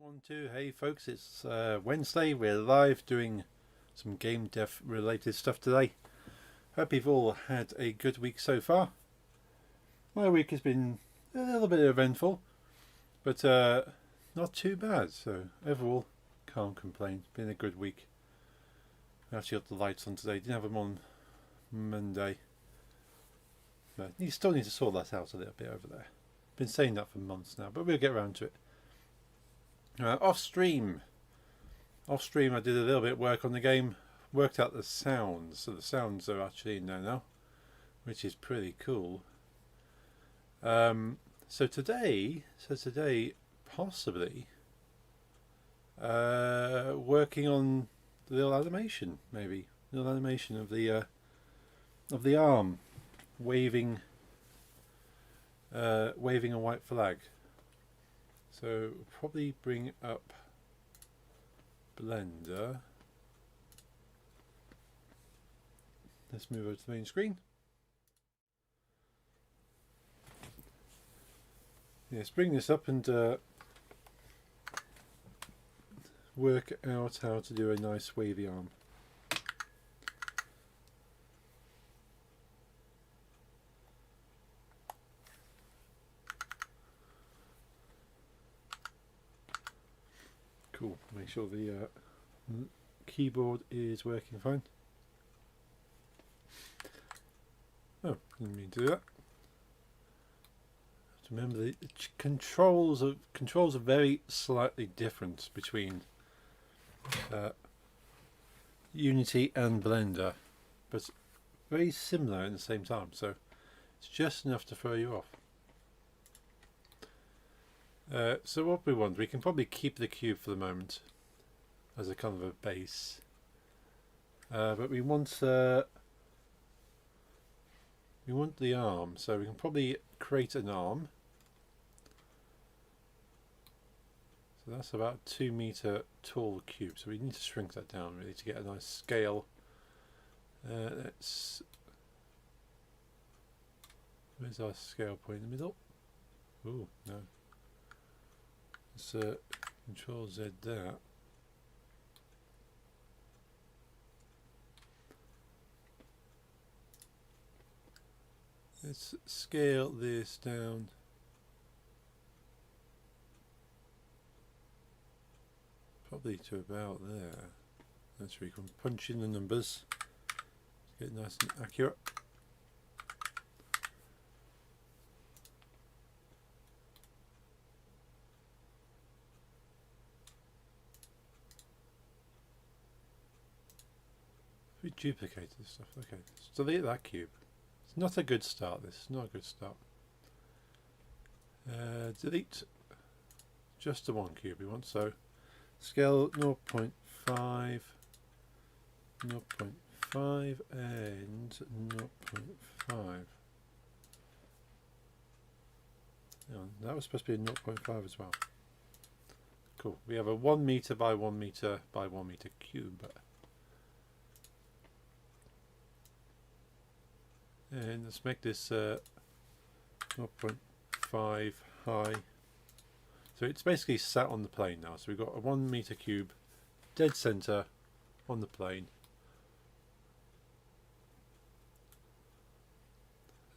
One, two. Hey folks, it's Wednesday. We're live doing some game dev related stuff today. Hope you've all had a good week so far. My week has been a little bit eventful, but not too bad. So overall, can't complain. Been a good week. I actually got the lights on today. Didn't have them on Monday. But you still need to sort that out a little bit over there. Been saying that for months now, but we'll get around to it. Off stream I did a little bit of work on the game, worked out the sounds, so the sounds are actually in there now, which is pretty cool. So today possibly working on the little animation, maybe little animation of the arm waving a white flag. So probably bring up Blender. Let's move over to the main screen. Yes, bring this up and work out how to do a nice wavy arm. Cool. Make sure the keyboard is working fine. Oh, didn't mean to do that. Remember, the controls are very slightly different between Unity and Blender, but very similar at the same time. So it's just enough to throw you off. So what we can probably keep the cube for the moment as a kind of a base, but we want the arm, so we can probably create an arm. So that's about 2 meter tall cube, so we need to shrink that down really to get a nice scale. Where's our scale point in the middle? Oh no. Let's Control Z that. Let's scale this down. Probably to about there. That's where you can punch in the numbers. Get it nice and accurate. We duplicate this stuff. Okay, let's delete that cube. It's not a good start. This is not a good start. Delete just the one cube we want. So scale 0.5, 0.5 and 0.5. That was supposed to be a 0.5 as well. Cool. We have a 1 meter by 1 meter by 1 meter cube. And let's make this 0.5 high. So it's basically sat on the plane now. So we've got a 1 meter cube, dead center on the plane.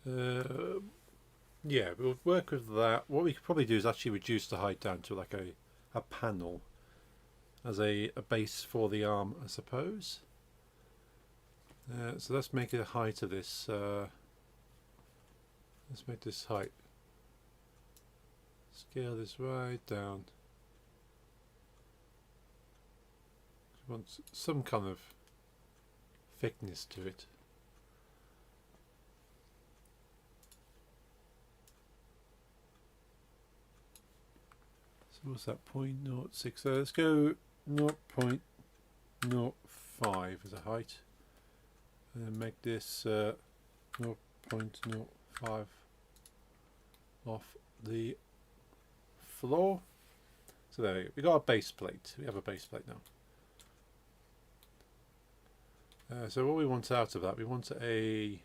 Yeah, we'll work with that. What we could probably do is actually reduce the height down to like a panel as a base for the arm, I suppose. So let's make the height of this. Let's make this height. Scale this right down. We want some kind of thickness to it. So what's that? 0.06. So let's go 0.05 as a height. And then make this 0.05 off the floor. So there we go. We got a base plate. We have a base plate now. So what we want out of that, we want a.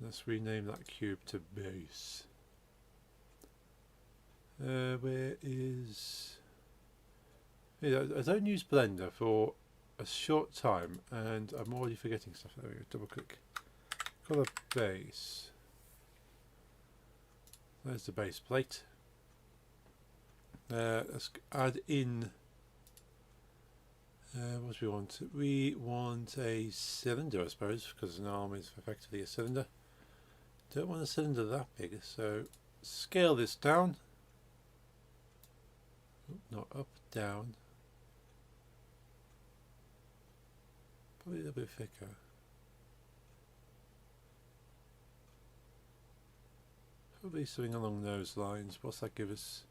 Let's rename that cube to base. Where is... Yeah, I don't use Blender for a short time and I'm already forgetting stuff. There we go, double click. Color base. There's the base plate. Let's add in... what do we want? We want a cylinder, I suppose, because an arm is effectively a cylinder. Don't want a cylinder that big, so scale this down. Not up, down. Probably a little bit thicker. Probably something along those lines. What's that give us?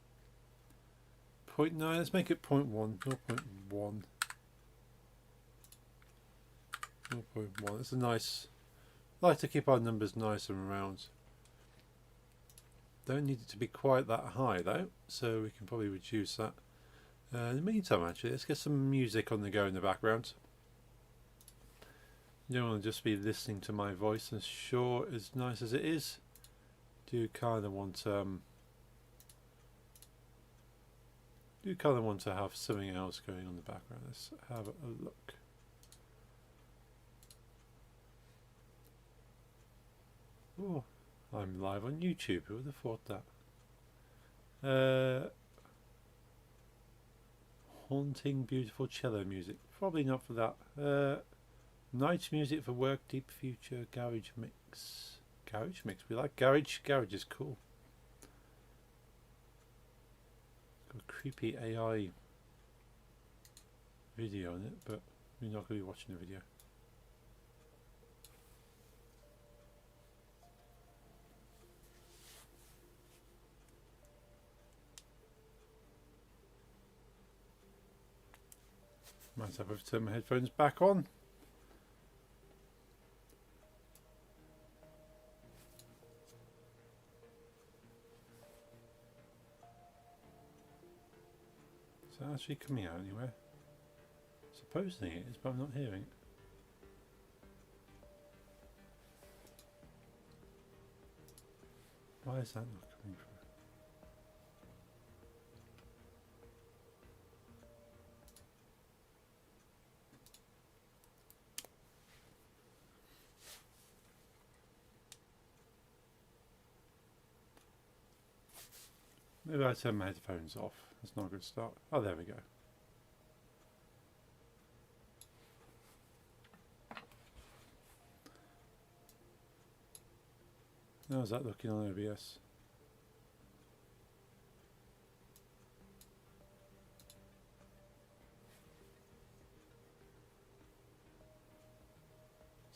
0.9. Let's make it 0.1. 0.1. 0.1. It's a nice... I like to keep our numbers nice and round. Don't need it to be quite that high though, so we can probably reduce that. In the meantime, actually, let's get some music on the go in the background. You don't want to just be listening to my voice, and sure, as nice as it is, do kind of want to have something else going on in the background. Let's have a look. Oh, I'm live on YouTube. Who would have thought that? Haunting, beautiful cello music. Probably not for that. Night music for work, deep future, garage mix. Garage mix. We like garage. Garage is cool. Got a creepy AI video on it, but we're not going to be watching the video. Might have to turn my headphones back on. Is that actually coming out anywhere? Supposedly it is, but I'm not hearing it. Why is that not coming through? Maybe I turn my headphones off. That's not a good start. Oh, there we go. How's that looking on OBS?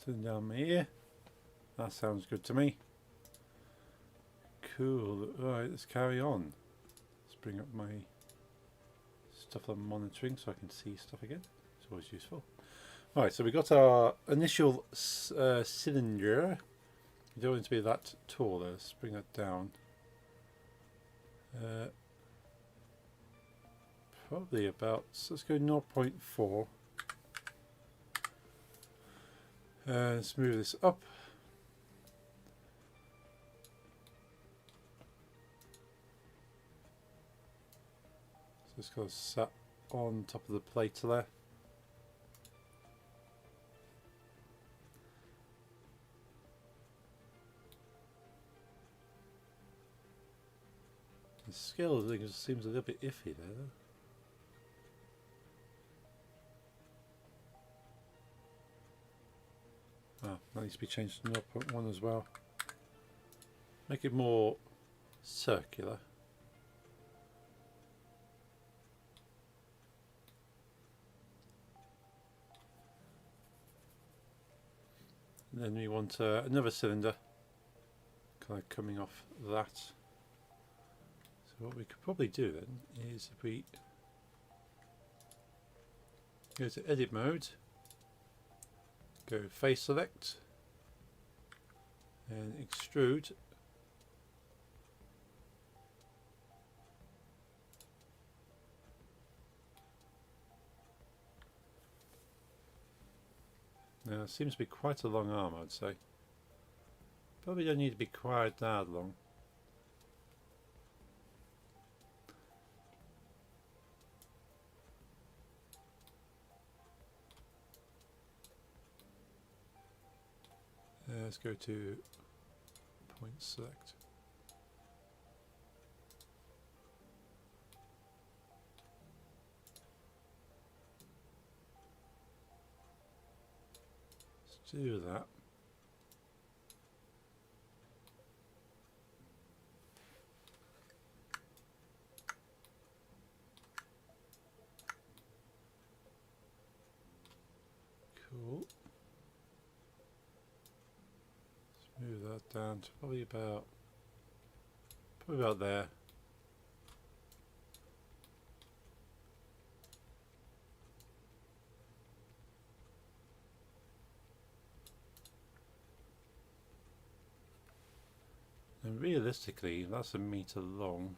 Sitting down my ear. That sounds good to me. Cool. Right, let's carry on. Let's bring up my stuff I'm monitoring so I can see stuff again. It's always useful. Right, so we got our initial cylinder. You don't want it to be that tall. Let's bring that down. Probably about, so let's go 0.4. Let's move this up. So it's got sat on top of the plate there. The scale thing seems a little bit iffy there though. Ah, that needs to be changed to 0.1 as well. Make it more circular. And then we want another cylinder kind of coming off that. So what we could probably do then is if we go to edit mode, go face select and extrude. Now it seems to be quite a long arm, I'd say. Probably don't need to be quite that long. let's go to point select. Let's do that. Cool. Let's move that down to probably about there. And realistically, that's 1 meter long.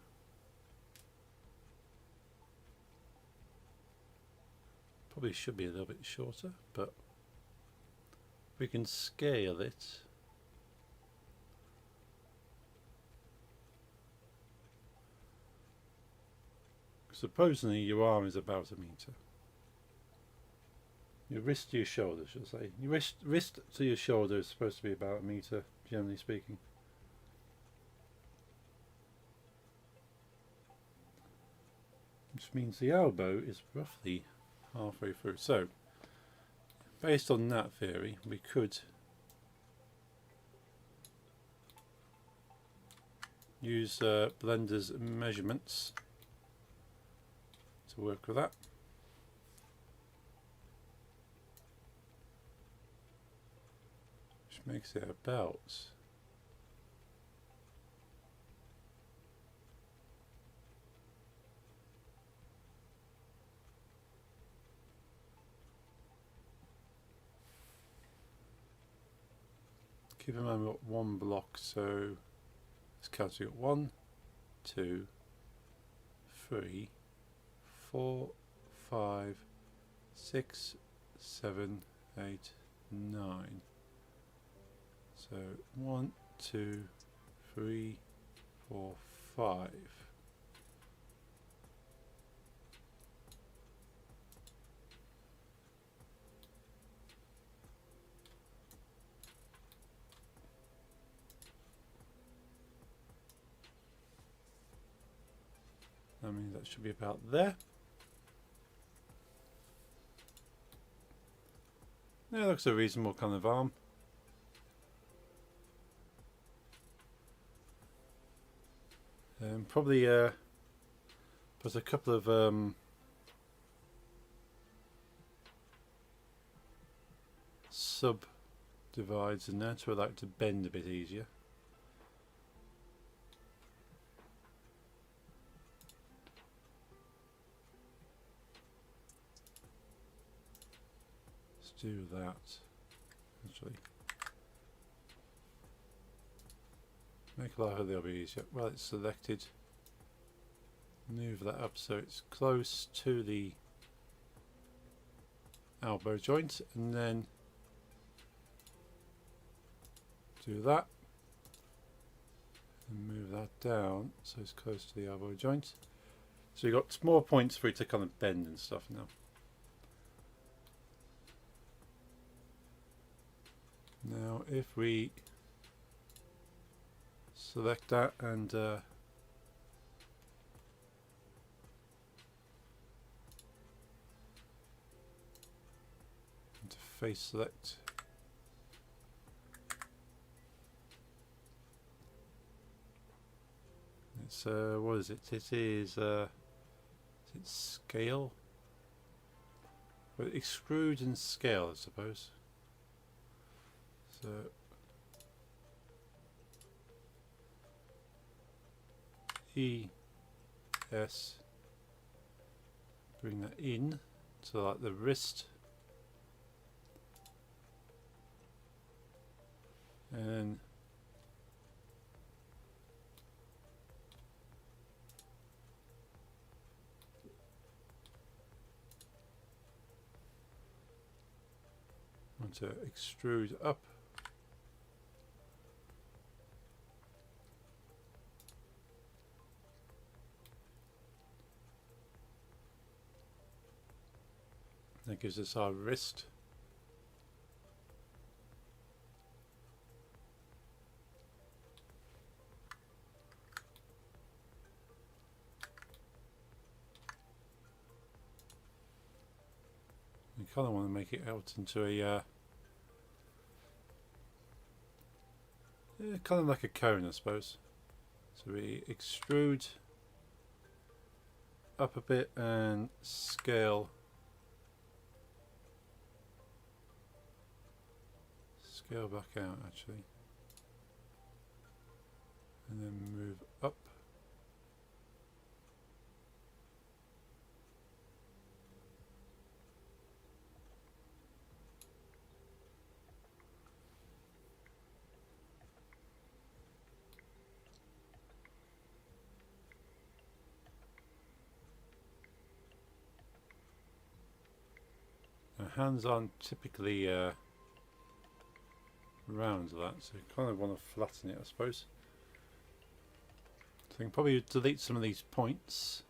Probably should be a little bit shorter, but we can scale it. Supposedly your arm is about 1 meter. Your wrist to your shoulder, should I say. Your wrist to your shoulder is supposed to be about 1 meter, generally speaking. Which means the elbow is roughly halfway through. So, based on that theory, we could use Blender's measurements to work with that. Which makes it about keep in mind we've got 1 block, so let's count. We got 1, 2, 3, 4, 5, 6, 7, 8, 9. So 1, 2, 3, 4, 5. I mean, that should be about there. Yeah, looks a reasonable kind of arm. Probably put a couple of sub divides in there to allow it to bend a bit easier. Let's do that. Actually, make life a little bit easier. Well, it's selected. Move that up so it's close to the elbow joint, and then do that and move that down so it's close to the elbow joint. So you've got more points for it to kind of bend and stuff now. Now if we select that and face select, it's what is it? It is it scale? Well, extrude and scale, I suppose. So E S, bring that in to like the wrist, and want to extrude up. That gives us our wrist. kind of want to make it out into a kind of like a cone, I suppose. So we extrude up a bit and scale back out actually, and then move up. Now hands aren't typically round like that, so you kind of want to flatten it, I suppose. So I can probably delete some of these points,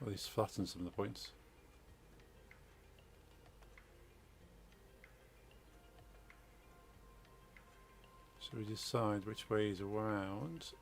or at least flatten some of the points. So we decide which way is around.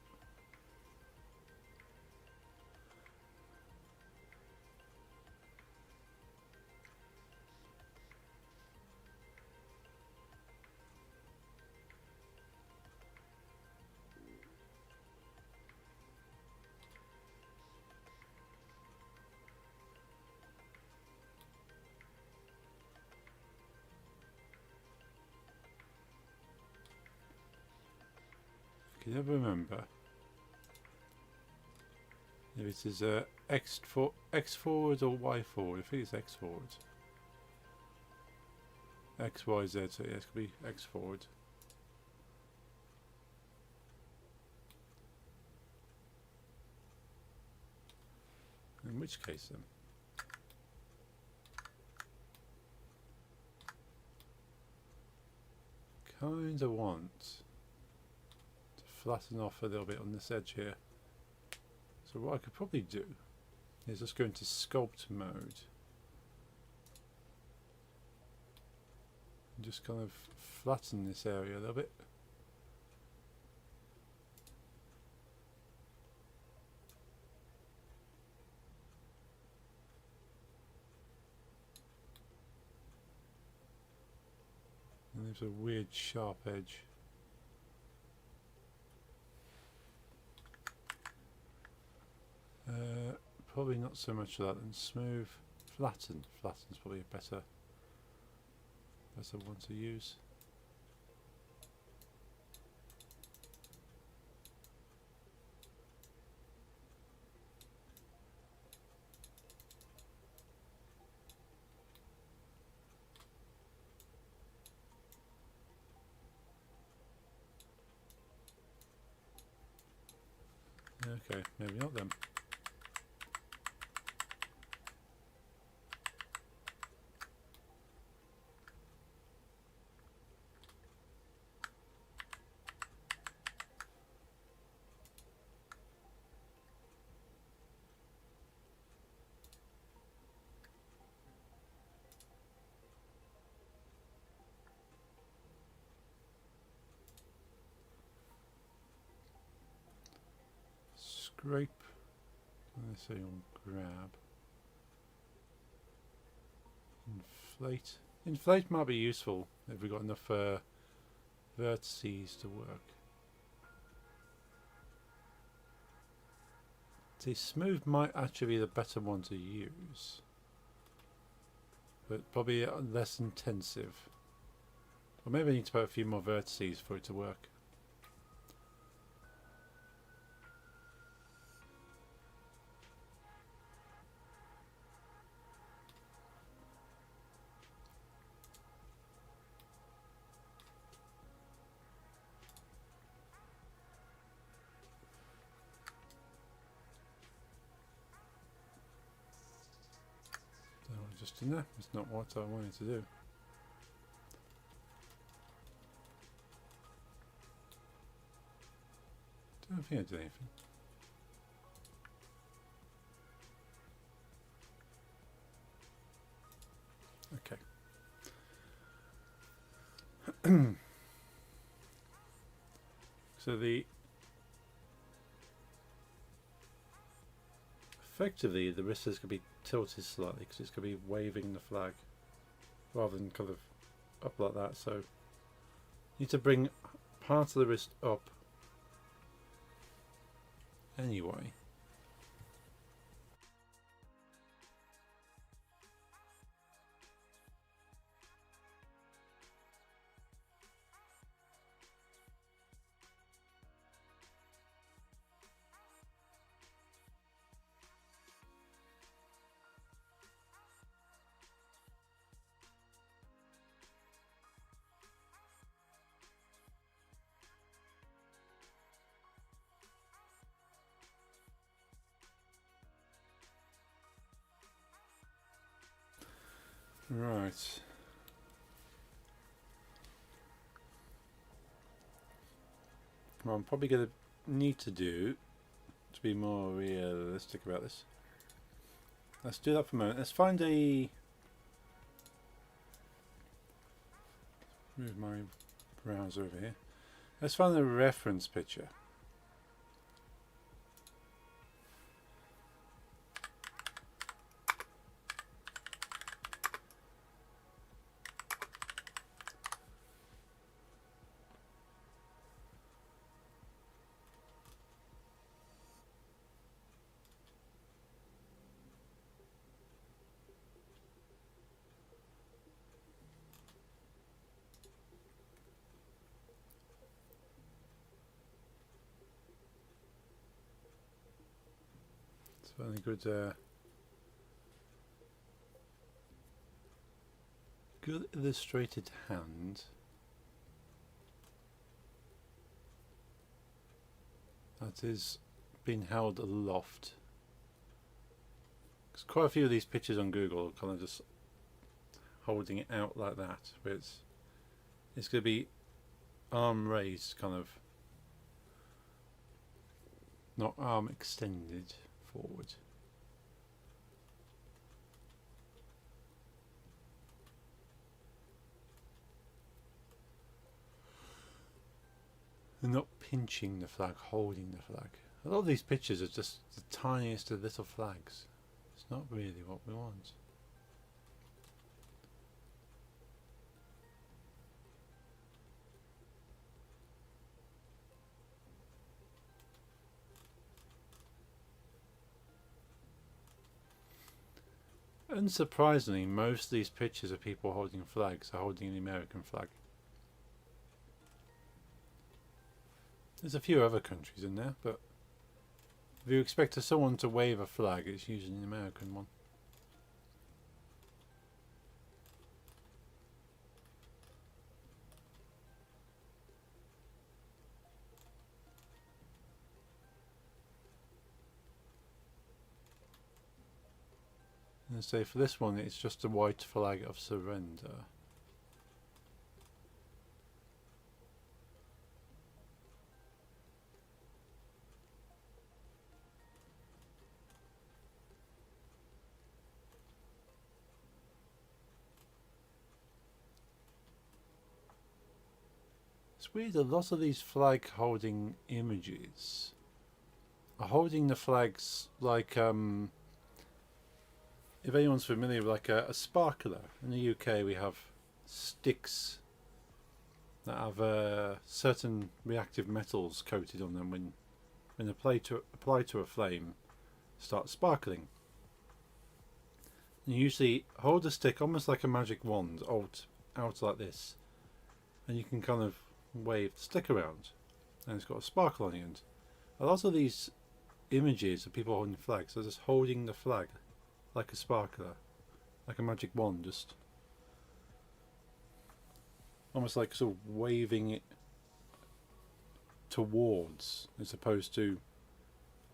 Can you ever remember if it is X forward or Y forward? I think it's X forward. X, Y, Z, so yeah, it could be X forward. In which case then? Kinda want to flatten off a little bit on this edge here. So what I could probably do is just go into sculpt mode and just kind of flatten this area a little bit. And there's a weird sharp edge. Probably not so much of that, and smooth. Flatten's probably a better one to use. Okay, maybe not then. Scrape. Let's say on grab. Inflate. Inflate might be useful if we've got enough vertices to work. See, smooth might actually be the better one to use, but probably less intensive. Or maybe I need to put a few more vertices for it to work. Just enough. It's not what I wanted to do. Don't think I did anything. Okay. So the effectively the wrist is going to be tilted slightly because it's going to be waving the flag rather than kind of up like that. So you need to bring part of the wrist up anyway. Right. What I'm probably going to need to do to be more realistic about this. Let's do that for a moment. Let's find a... Move my browser over here. Let's find a reference picture. It's a very good, good illustrated hand. That is being held aloft. There's quite a few of these pictures on Google kind of just holding it out like that, but it's going to be arm raised, kind of, not arm extended forward. And not pinching the flag, holding the flag. A lot of these pictures are just the tiniest of little flags. It's not really what we want. Unsurprisingly, most of these pictures of people holding flags are holding the American flag. There's a few other countries in there, but if you expect someone to wave a flag, it's usually an American one. And say for this one, it's just a white flag of surrender. It's weird, a lot of these flag holding images are holding the flags like, if anyone's familiar with like a sparkler. In the UK we have sticks that have certain reactive metals coated on them when applied to a flame start sparkling. And you usually hold a stick almost like a magic wand out like this, and you can kind of wave the stick around and it's got a sparkle on the end. A lot of these images of people holding flags are just holding the flag like a sparkler, like a magic wand, just almost like sort of waving it towards as opposed to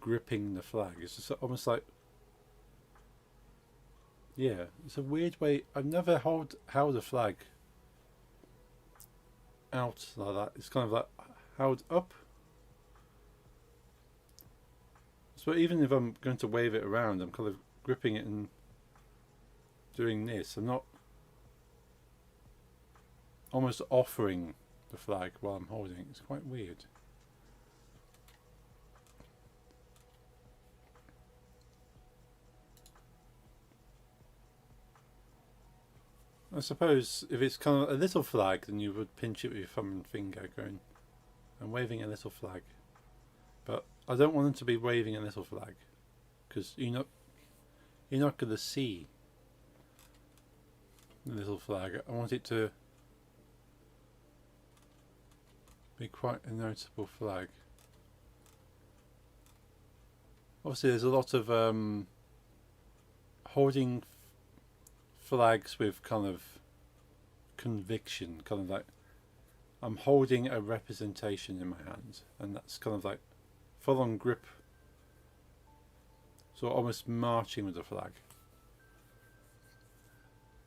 gripping the flag. It's just almost like, yeah, it's a weird way. I've never held a flag out like that. It's kind of like held up. So even if I'm going to wave it around, I'm kind of gripping it and doing this. I'm not almost offering the flag while I'm holding it. It's quite weird. I suppose if it's kind of a little flag, then you would pinch it with your thumb and finger, going, I'm waving a little flag. But I don't want them to be waving a little flag, because you're not going to see the little flag. I want it to be quite a noticeable flag. Obviously, there's a lot of holding flags with kind of conviction, kind of like I'm holding a representation in my hand, and that's kind of like full on grip, so almost marching with the flag.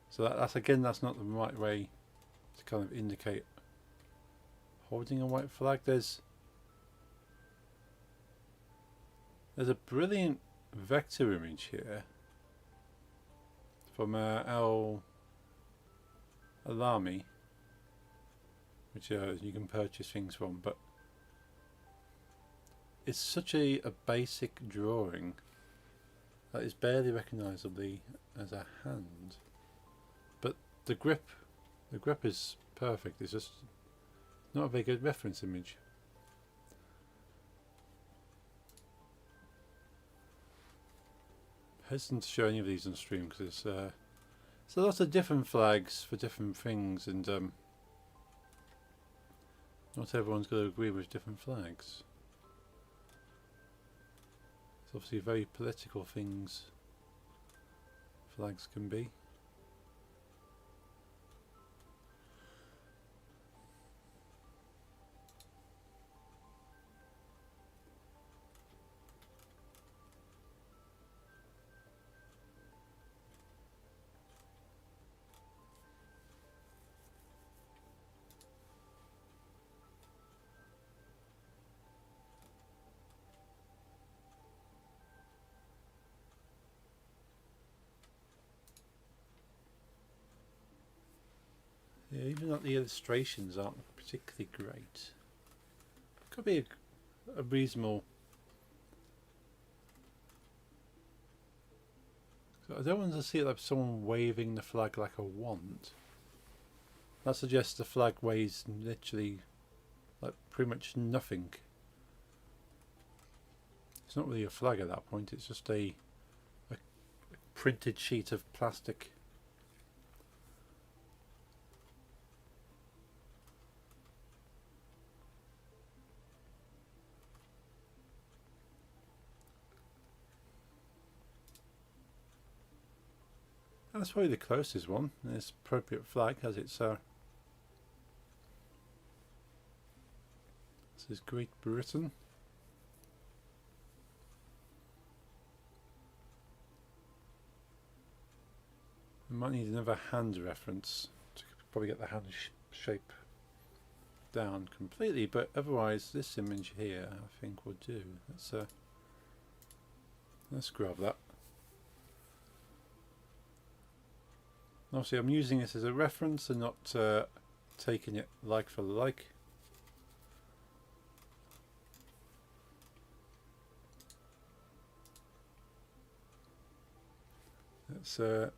So that's again, that's not the right way to kind of indicate holding a white flag. There's a brilliant vector image here from Al Alami, which you can purchase things from, but it's such a basic drawing that is barely recognisably as a hand, but the grip is perfect. It's just not a very good reference image. Hesitant to show any of these on stream because it's a lot of different flags for different things, and not everyone's going to agree with different flags. It's obviously very political things flags can be. Yeah, even like the illustrations aren't particularly great. Could be a reasonable. So I don't want to see it like someone waving the flag like a wand. That suggests the flag weighs literally like pretty much nothing. It's not really a flag at that point, it's just a printed sheet of plastic. That's probably the closest one. This appropriate flag has its this is Great Britain. I might need another hand reference to probably get the hand shape down completely, but otherwise this image here I think will do. Let's grab that. Obviously I'm using this as a reference and not taking it like for like. Let's where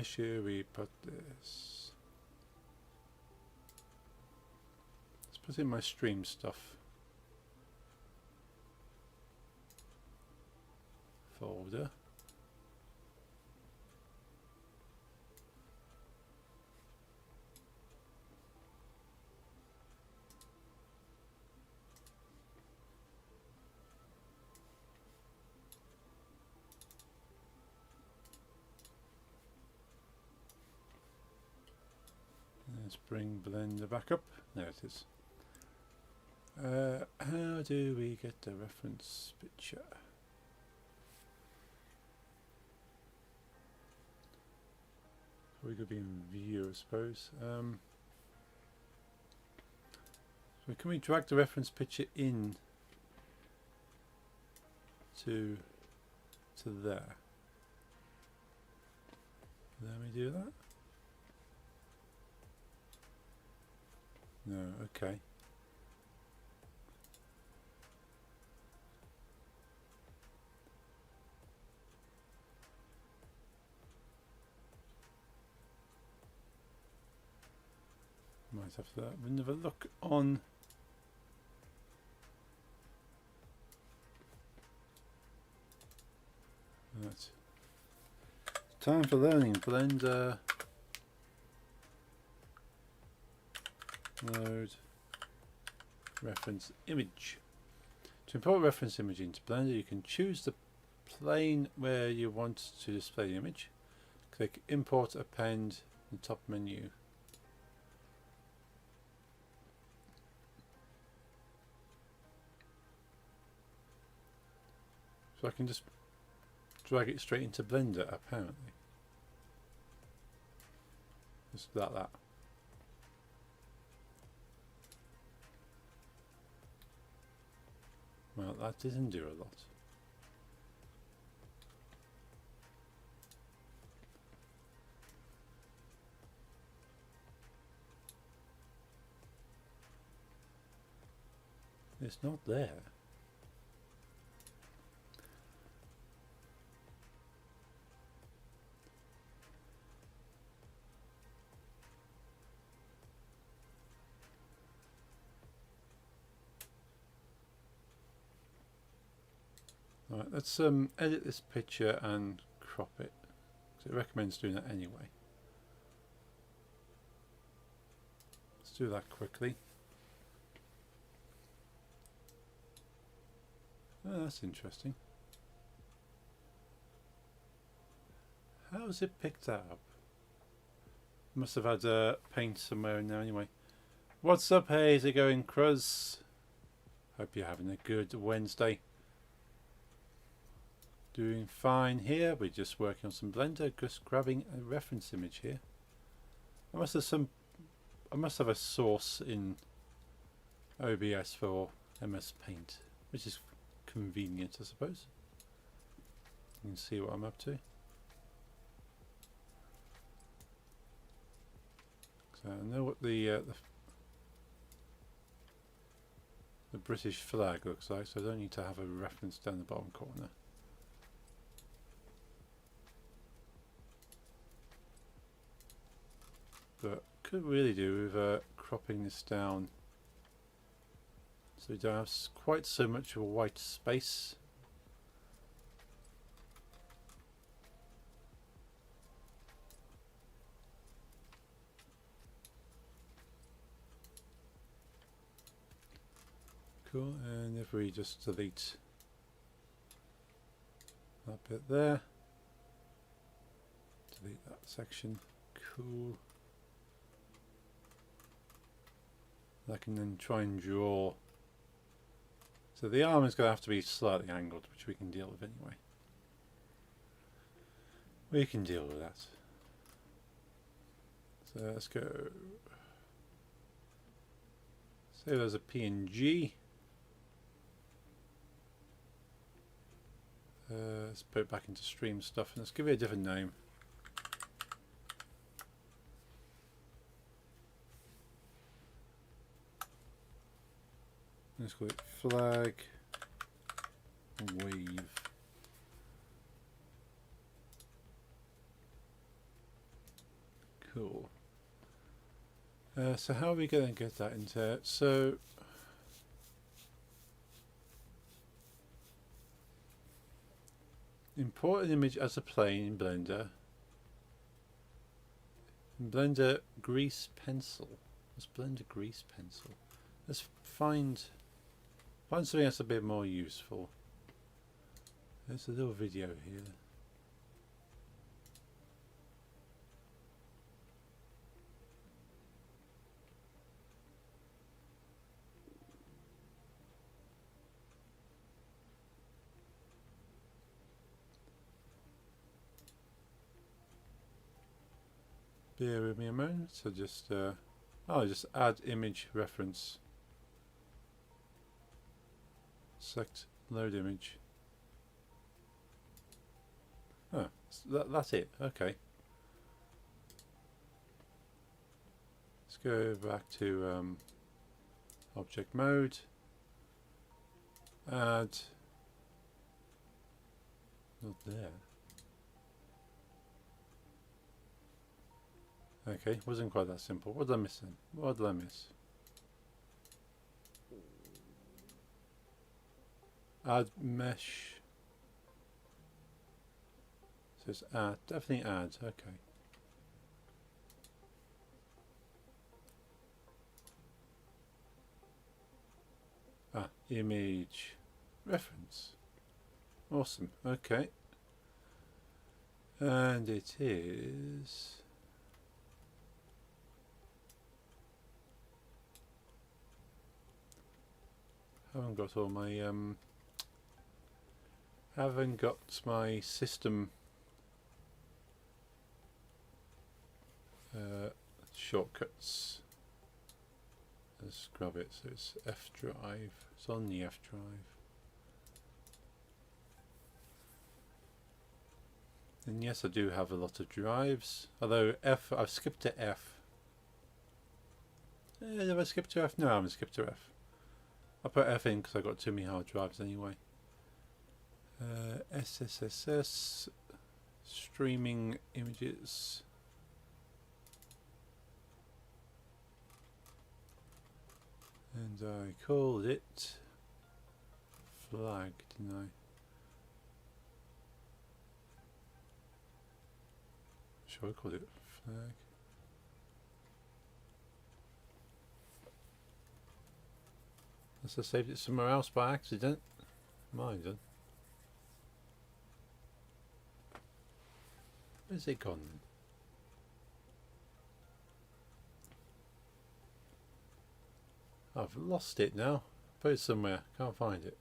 should we put this? Let's put in my stream stuff folder. Let's bring Blender back up. There it is. How do we get the reference picture? We could be in view, I suppose. So can we drag the reference picture in to there? Let me do that. No, okay. Might have to have another look on. Right. Time for learning Blender. Load reference image. To import reference image into Blender, you can choose the plane where you want to display the image. Click Import Append in the top menu. So I can just drag it straight into Blender, apparently. Just like that. Well, that didn't do a lot. It's not there. Alright, let's edit this picture and crop it. Because it recommends doing that anyway. Let's do that quickly. Oh, that's interesting. How has it picked that up? Must have had paint somewhere in there anyway. What's up? Hey, is it going, Cruz? Hope you're having a good Wednesday. Doing fine here. We're just working on some Blender, just grabbing a reference image here. I must have a source in OBS for MS Paint, which is convenient, I suppose. You can see what I'm up to. So I know what the British flag looks like, so I don't need to have a reference down the bottom corner. But could really do with cropping this down so we don't have quite so much of a white space. Cool, and if we just delete that bit there, delete that section, cool. I can then try and draw. So the arm is going to have to be slightly angled, which we can deal with anyway. We can deal with that. So let's go. Save as a PNG. Let's put it back into stream stuff and let's give it a different name. Let's call it flag wave. Cool. So how are we going to get that into? So import an image as a plane in Blender. In Blender grease pencil. Let's Blender grease pencil. Let's find something that's a bit more useful. There's a little video here. Bear with me a moment. So just just add image reference. Select load image. Oh, that's it. Okay. Let's go back to object mode. Add. Not there. Okay, wasn't quite that simple. What did I miss then? What did I miss? Add mesh. So it's add, definitely add, okay. Ah, image reference. Awesome, okay. And it is... haven't got all my haven't got my system shortcuts. Let's grab it. So it's F drive. It's on the F drive. And yes, I do have a lot of drives. Although F, I've skipped to F. Have I skipped to F? No, I haven't skipped to F. I put F in because I got too many hard drives anyway. SSSS, streaming images. And I called it flag, didn't I? Sure, I called it flag. Unless I saved it somewhere else by accident. Mine done. Where's it gone then? I've lost it now. Put it somewhere. Can't find it.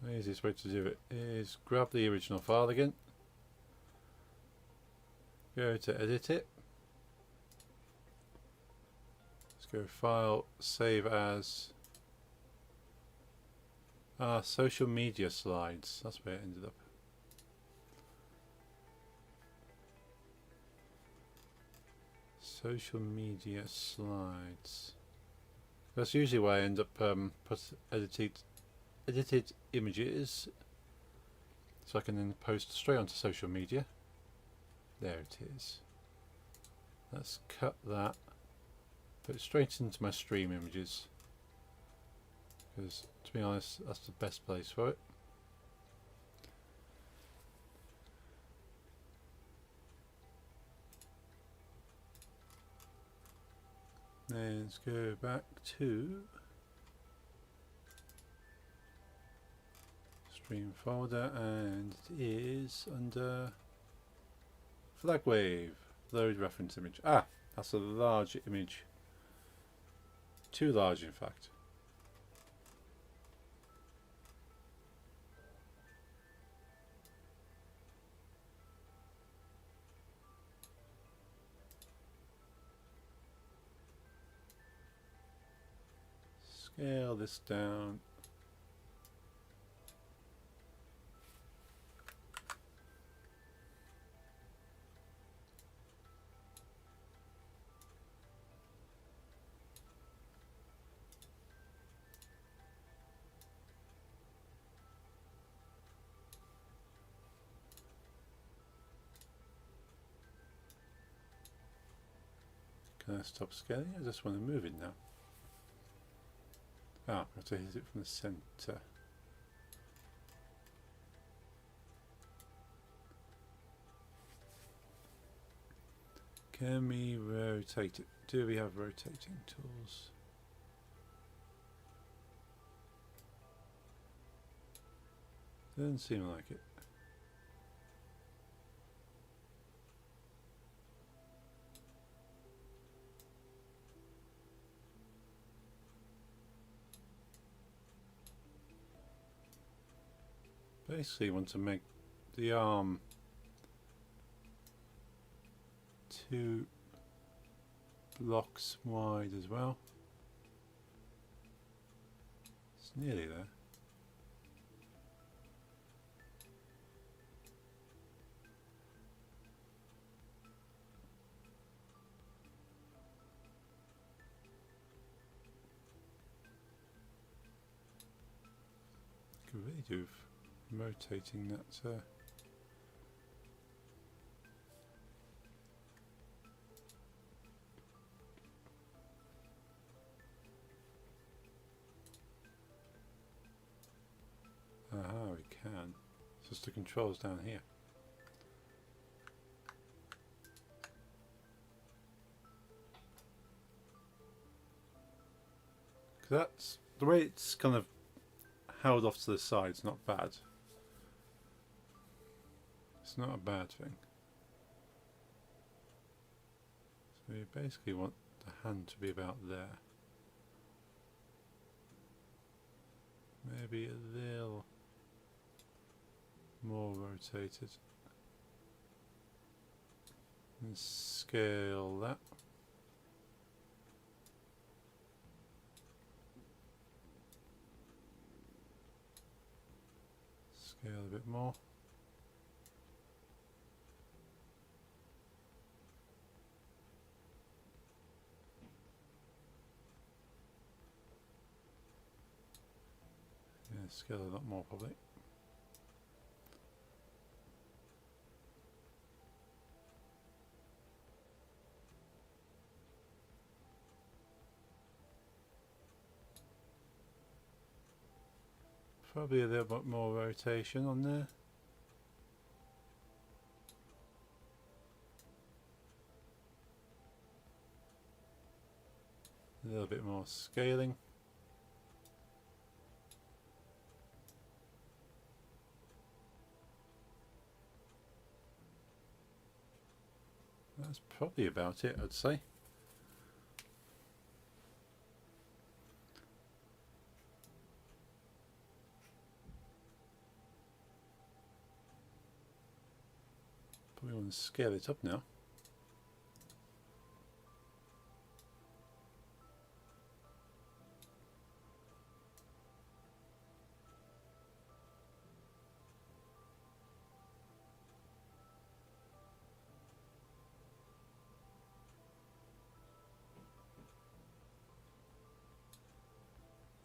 The easiest way to do it is grab the original file again. Go to edit it. Let's go file, save as. Social media slides. That's where it ended up. Social media slides. That's usually where I end up put edited images, so I can then post straight onto social media. There it is. Let's cut that. Put it straight into my stream images. Because to be honest, that's the best place for it. Then let's go back to stream folder, and it is under flag wave, load reference image. Ah, that's a large image. Too large, in fact. Scale this down. Can I stop scaling? I just want to move it now. Ah, I have to hit it from the center. Can we rotate it? Do we have rotating tools? Doesn't seem like it. Basically want to make the arm 2 blocks wide as well. It's nearly there. Great. you do with rotating that? Aha, we can. It's just the controls down here. That's the way it's kind of held off to the side. It's not bad. It's not a bad thing. So you basically want the hand to be about there. Maybe a little more rotated. And scale that. Scale a bit more. Yeah, scale a lot more probably. Probably a little bit more rotation on there. A little bit more scaling. That's probably about it, I'd say. Probably want to scale it up now.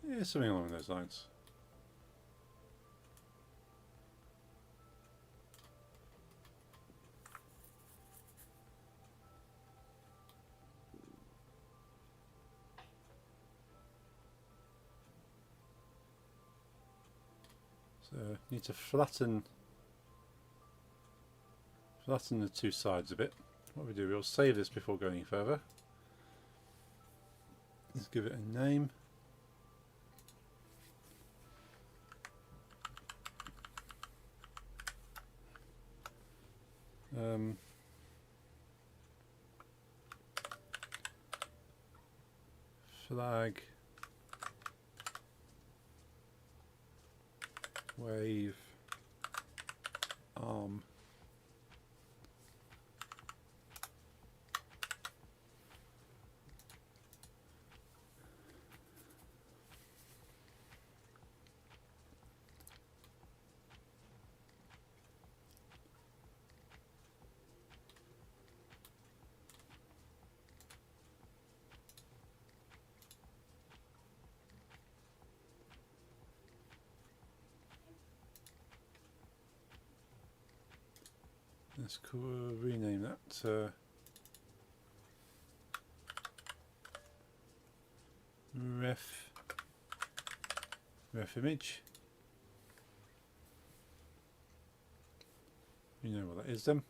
Yeah, something along those lines. So need to flatten the two sides a bit. What we do, we'll save this before going further. Let's give it a name. Flag wave arm let's rename that ref image. You know what that is then.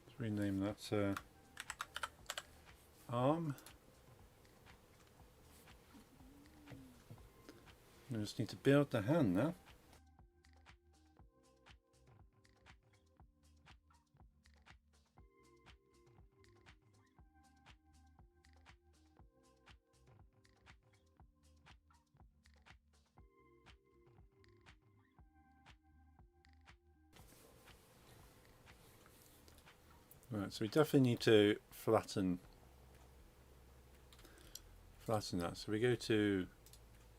Let's rename that arm. I just need to build the hand now. Right, so we definitely need to flatten that. So we go to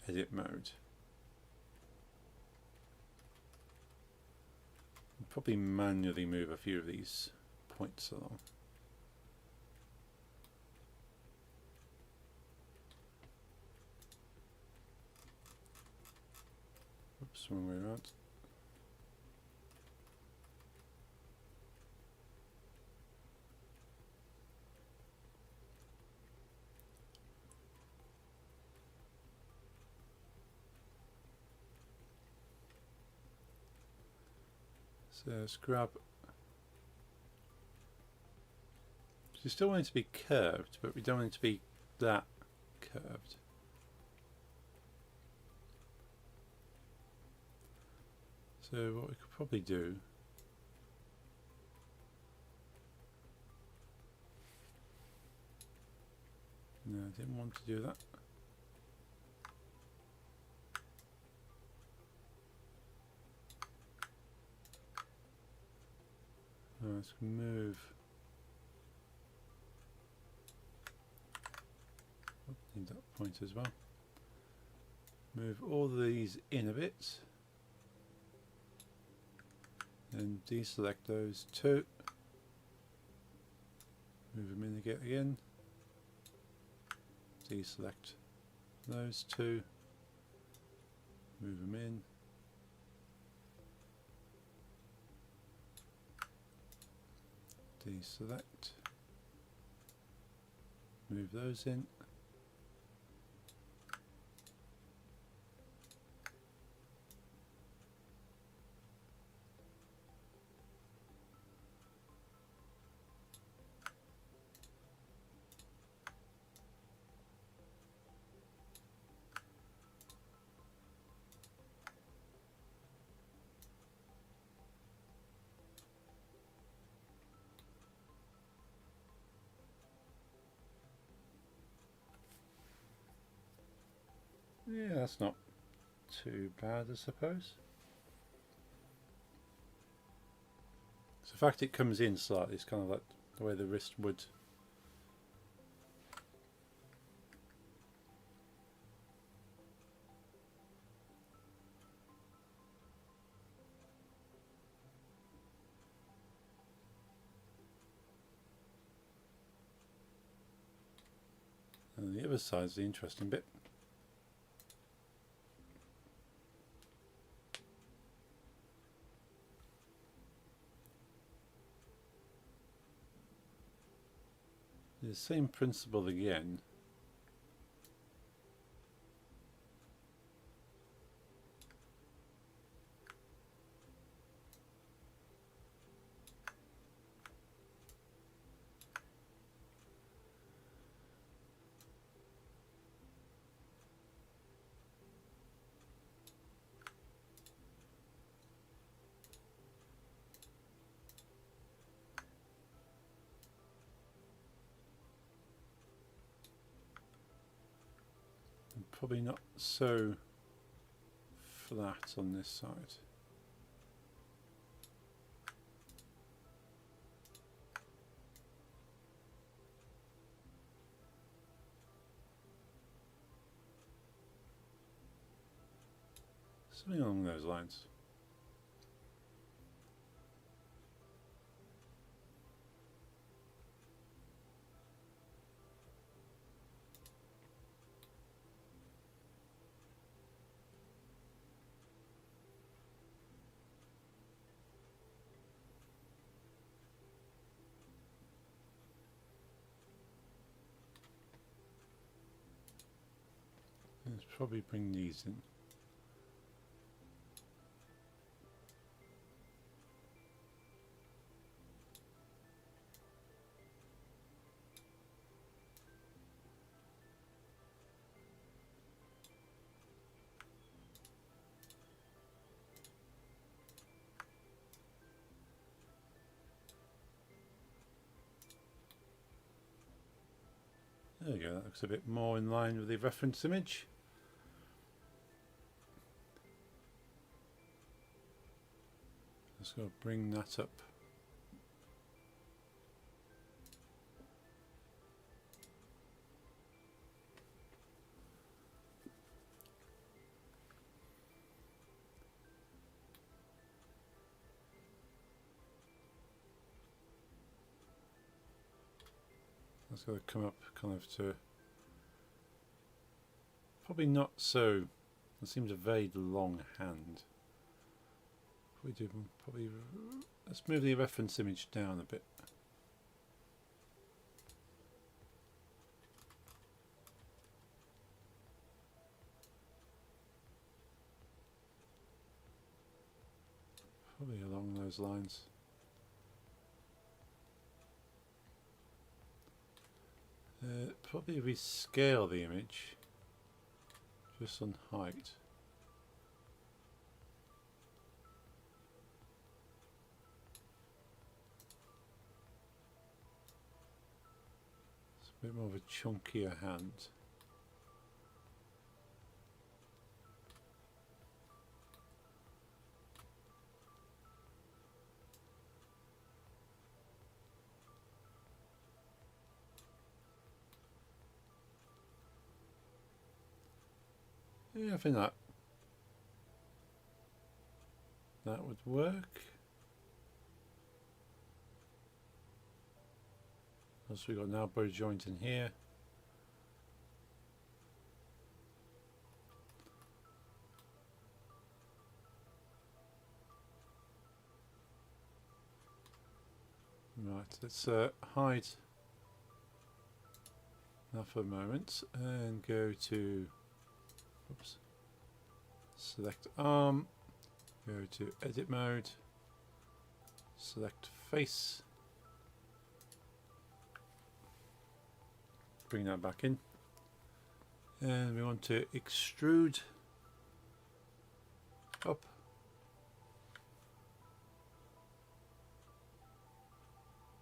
edit mode. We'll probably manually move a few of these points along. That's the wrong way around. So let's grab. We still want it to be curved, but we don't want it to be that curved. So what we could probably do, no, I didn't want to do that. Let's move. Need that point as well. Move all these in a bit. Then deselect those two. Move them in again. Deselect those two. Move them in. Deselect. Move those in. Yeah, that's not too bad, I suppose. So the fact it comes in slightly is kind of like the way the wrist would. And the other side's the interesting bit. The same principle again. Probably not so flat on this side. Something along those lines. Let's probably bring these in. There we go, that looks a bit more in line with the reference image. Let's go bring that up. That's got to come up kind of to, probably not so, it seems a very long hand. Probably let's move the reference image down a bit. Probably along those lines. Probably rescale the image just on height. It's a bit more of a chunkier hand. Yeah, I think that would work. Also, we've got an elbow joint in here. Right, let's hide that for a moment and go to, oops, select arm, go to edit mode, select face, bring that back in, and we want to extrude up.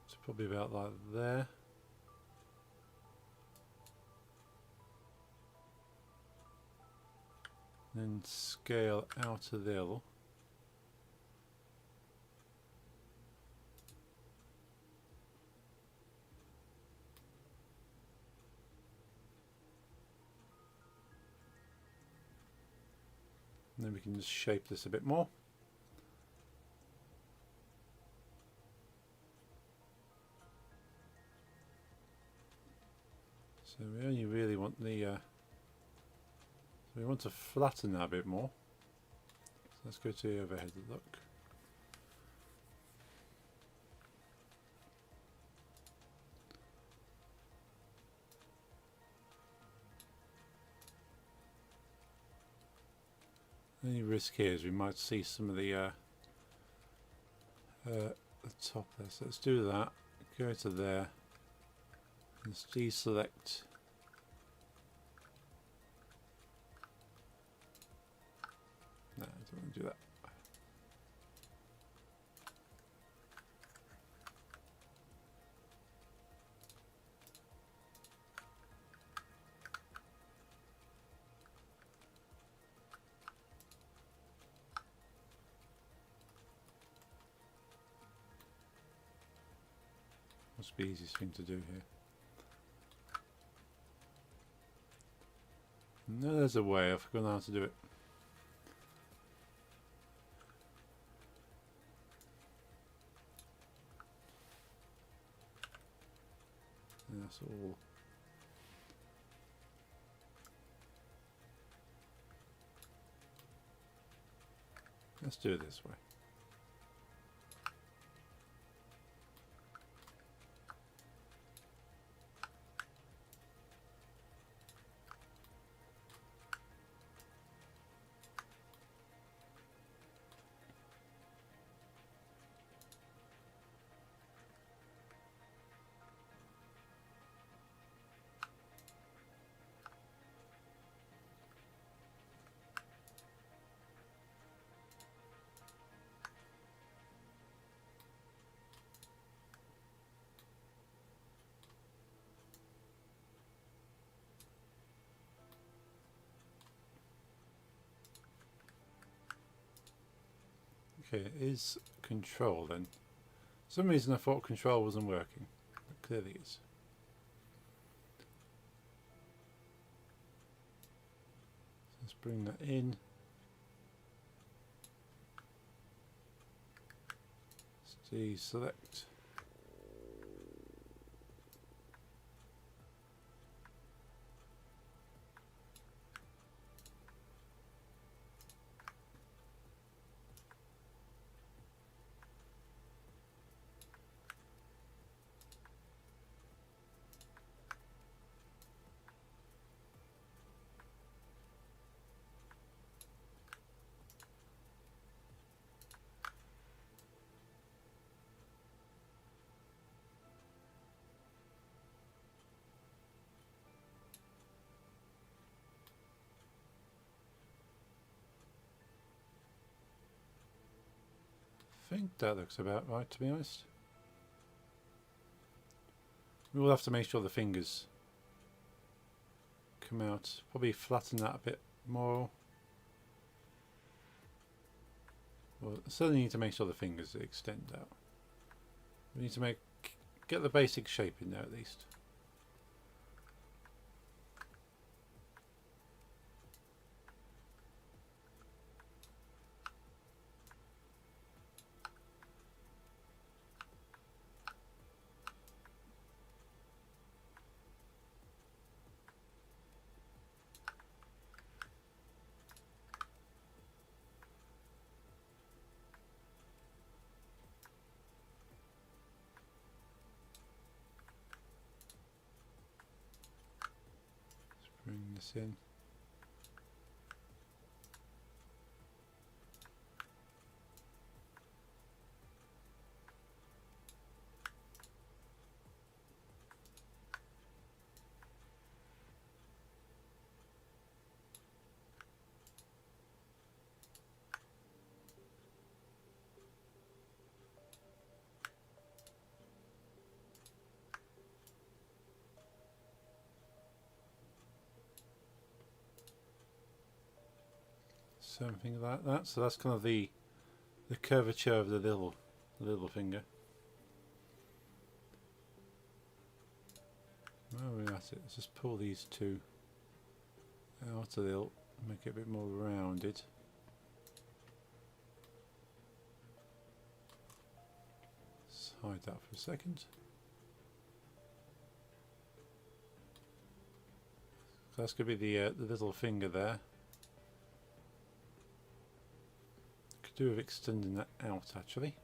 It's probably about like there. Then scale out a little. And then we can just shape this a bit more. So we only really want the we want to flatten that a bit more. So let's go to the overhead look. The only risk here is we might see some of the top there. So let's do that. Go to there. Let's deselect. No, I don't want to do that. What's the easiest thing to do here? No, there's a way. I've forgotten how to do it. And that's all. Let's do it this way. Okay, it is control then. For some reason I thought control wasn't working, but clearly is. Let's bring that in. Let's deselect. think that looks about right, to be honest. We will have to make sure the fingers come out. Probably flatten that a bit more. Well, certainly need to make sure the fingers extend out. We need to get the basic shape in there at least. Bring this in. Something like that. So that's kind of the curvature of the little finger. Where are we at it? Let's just pull these two out a little, make it a bit more rounded. Let's hide that for a second. So that's going to be the little finger there. Could do with extending that out actually.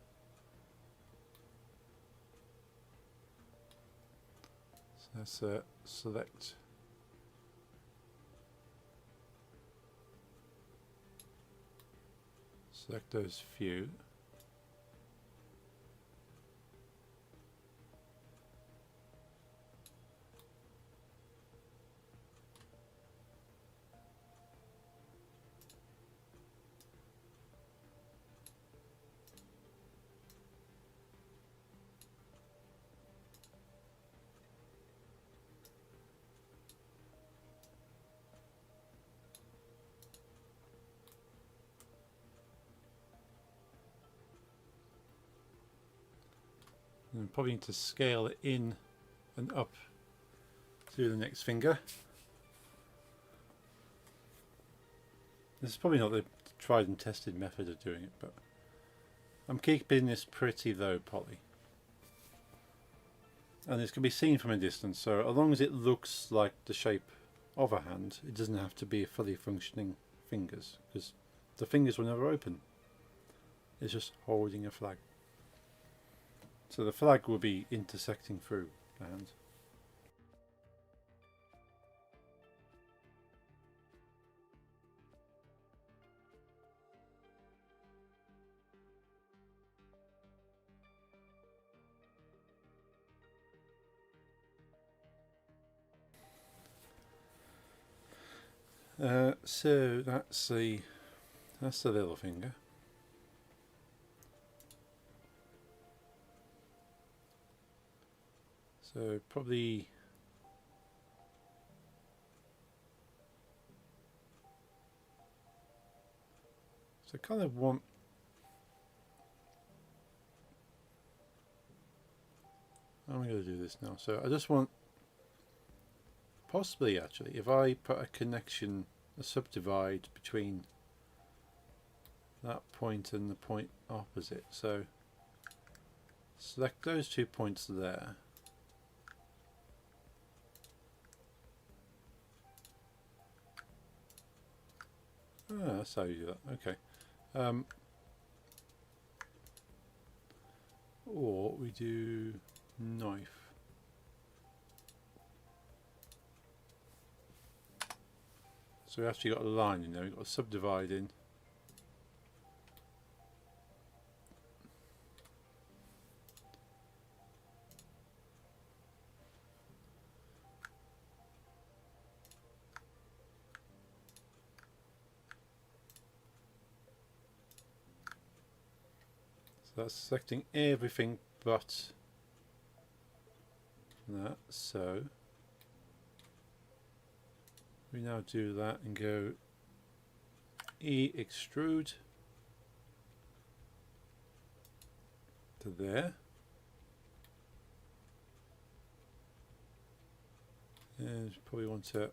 So let's select those few. And probably need to scale it in and up to the next finger. This is probably not the tried and tested method of doing it, but I'm keeping this pretty low poly. And it's going to be seen from a distance, so as long as it looks like the shape of a hand, it doesn't have to be fully functioning fingers, because the fingers will never open. It's just holding a flag. So the flag will be intersecting through the hand. So that's the little finger. So probably I kind of want I'm going to do this now. So I just want possibly actually if I put a connection, a subdivide between that point and the point opposite. So select those 2 points there. Ah, that's how you do that. Okay. Or we do knife. So we actually got a line in there. We've got a subdivide in. So that's selecting everything but that. So we now do that and go E extrude to there. And probably want to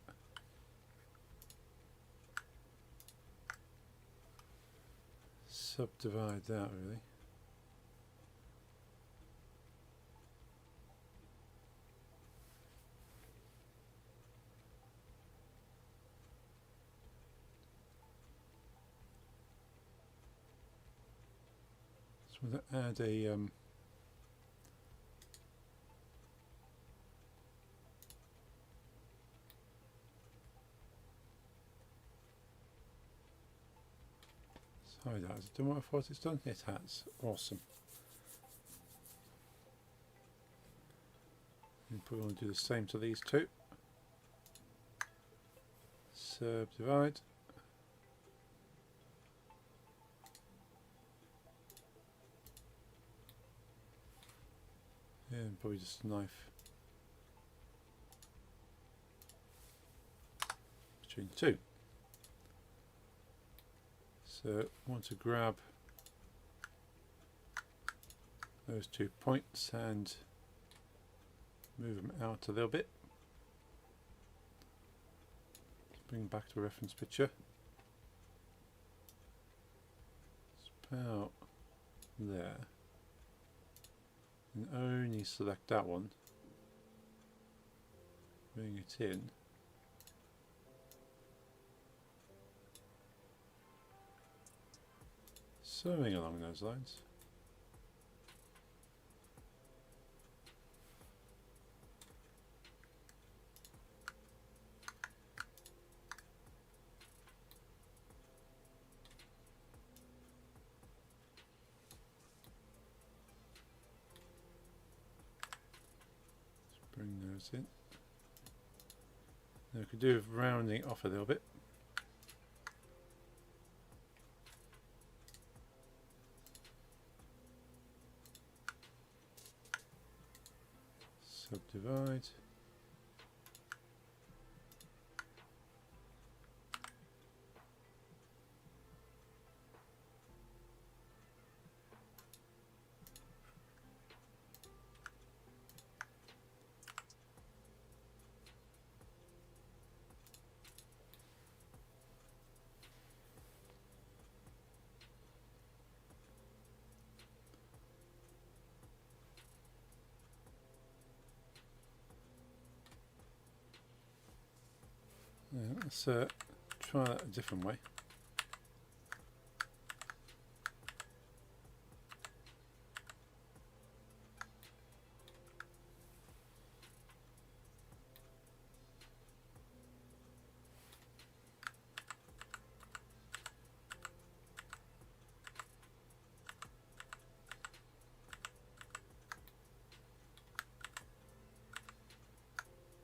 subdivide that really. Just want to add a sorry, that has it done what I thought it's done? It has. Awesome. And probably want to do the same to these two. Subdivide. And probably just a knife between two. So I want to grab those 2 points and move them out a little bit. Let's bring back to a reference picture. It's about there. And only select that one. Bring it in. Something along those lines. Bring those in. Now we could do with rounding off a little bit. Subdivide. Let's try that a different way.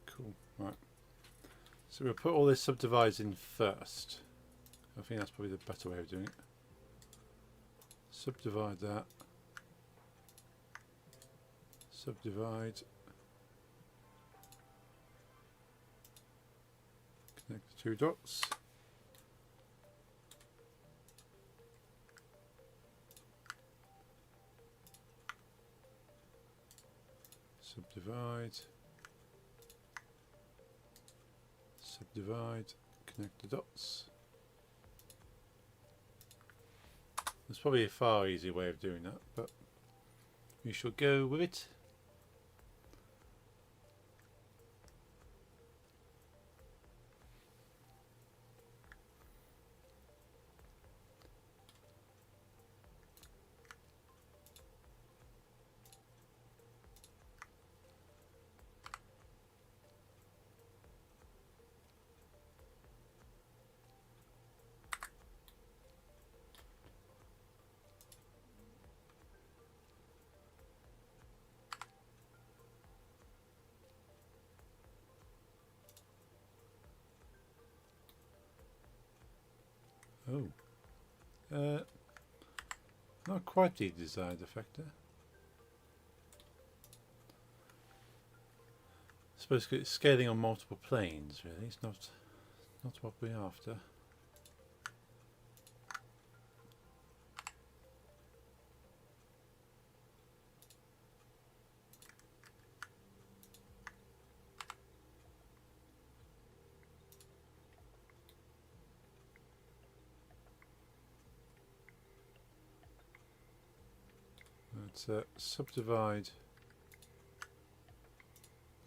Cool, right. So we'll put all this subdivides in first. I think that's probably the better way of doing it. Subdivide that. Subdivide. Connect the 2 dots. Subdivide. Subdivide. Connect the dots. There's probably a far easier way of doing that, but we shall go with it. Oh. Not quite the desired effect there. I suppose it's scaling on multiple planes really, it's not what we're after. Let's subdivide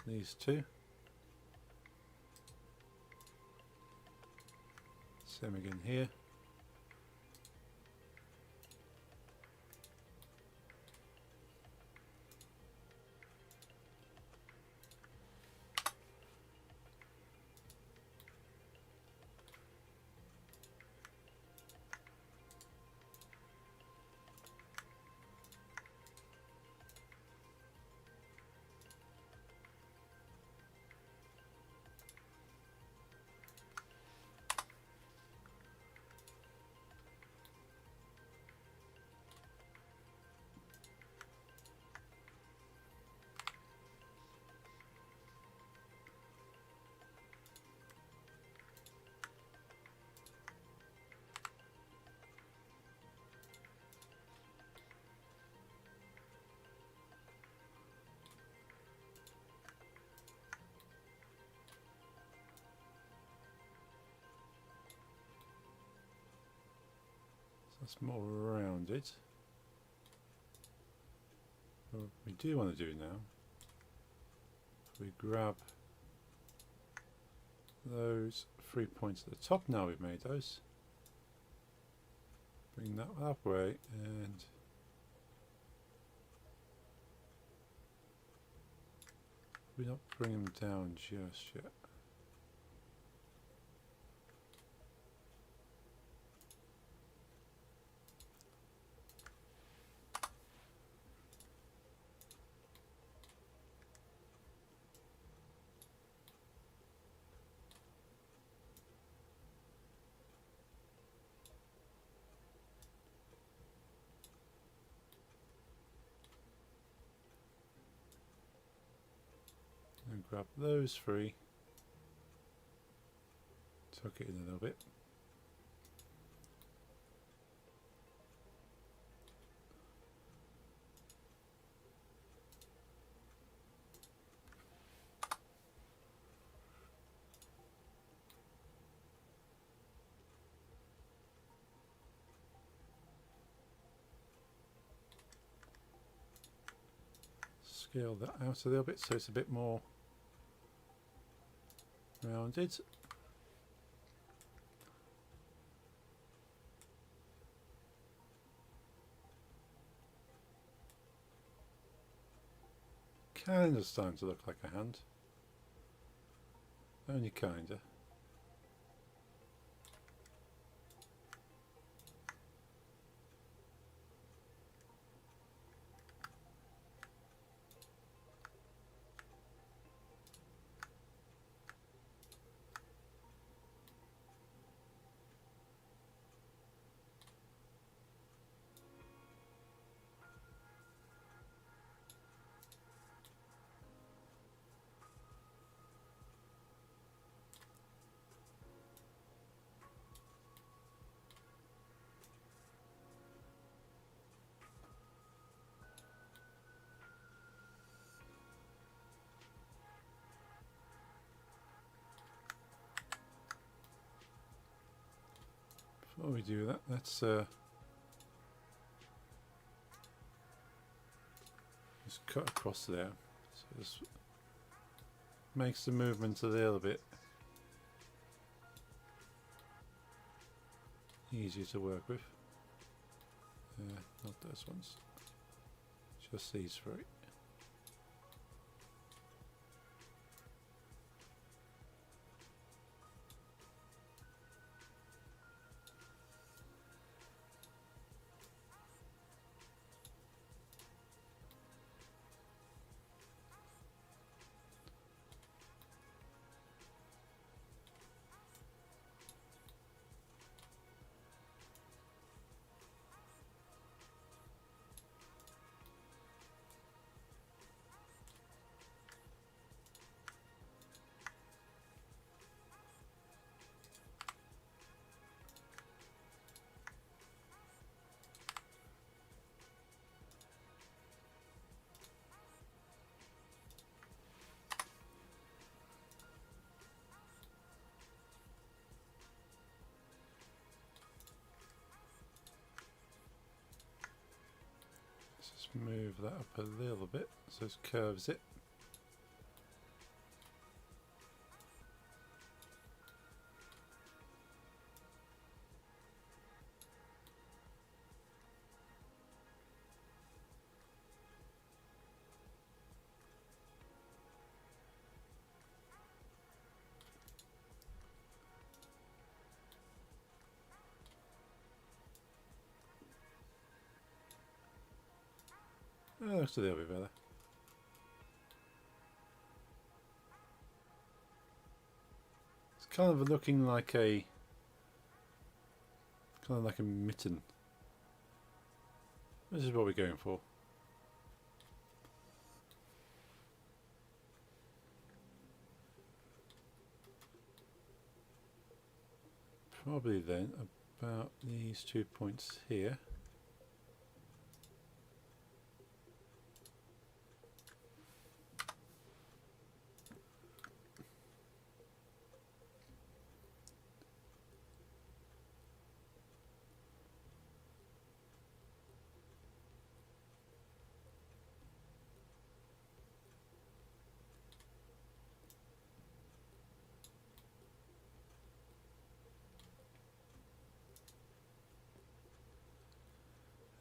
these two. Same again here. That's more rounded. What we do want to do now, we grab those 3 points at the top. Now we've made those. Bring that that way, and we're not bringing them down just yet. And grab those three, tuck it in a little bit. Scale that out a little bit so it's a bit more rounded. Kind of starting to look like a hand. Only kinda. Before we do that, let's just cut across there. So this makes the movement a little bit easier to work with. Not those ones, just these three. move that up a little bit so it curves it. Oh, looks a little bit better. It's kind of looking like a mitten. This is what we're going for. Probably then about these 2 points here.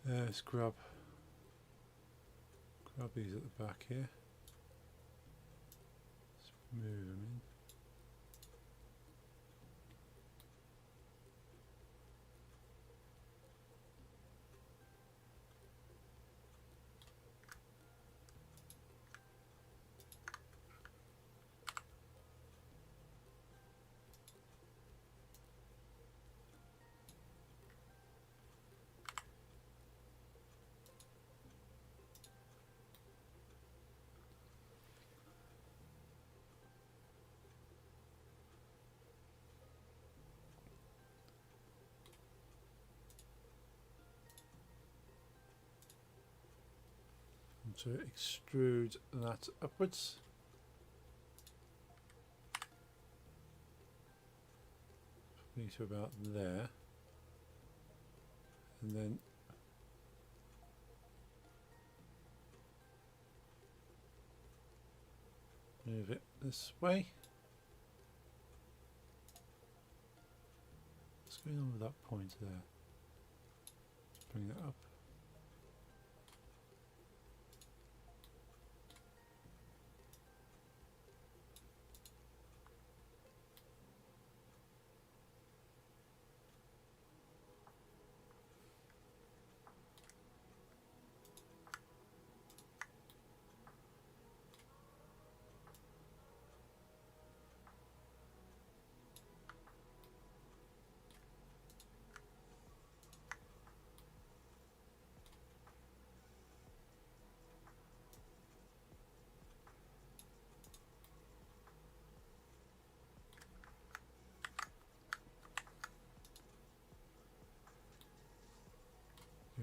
Let's grab these at the back here. Let's move them in. To extrude that upwards. Probably to about there, and then move it this way. What's going on with that point there? Let's bring that up.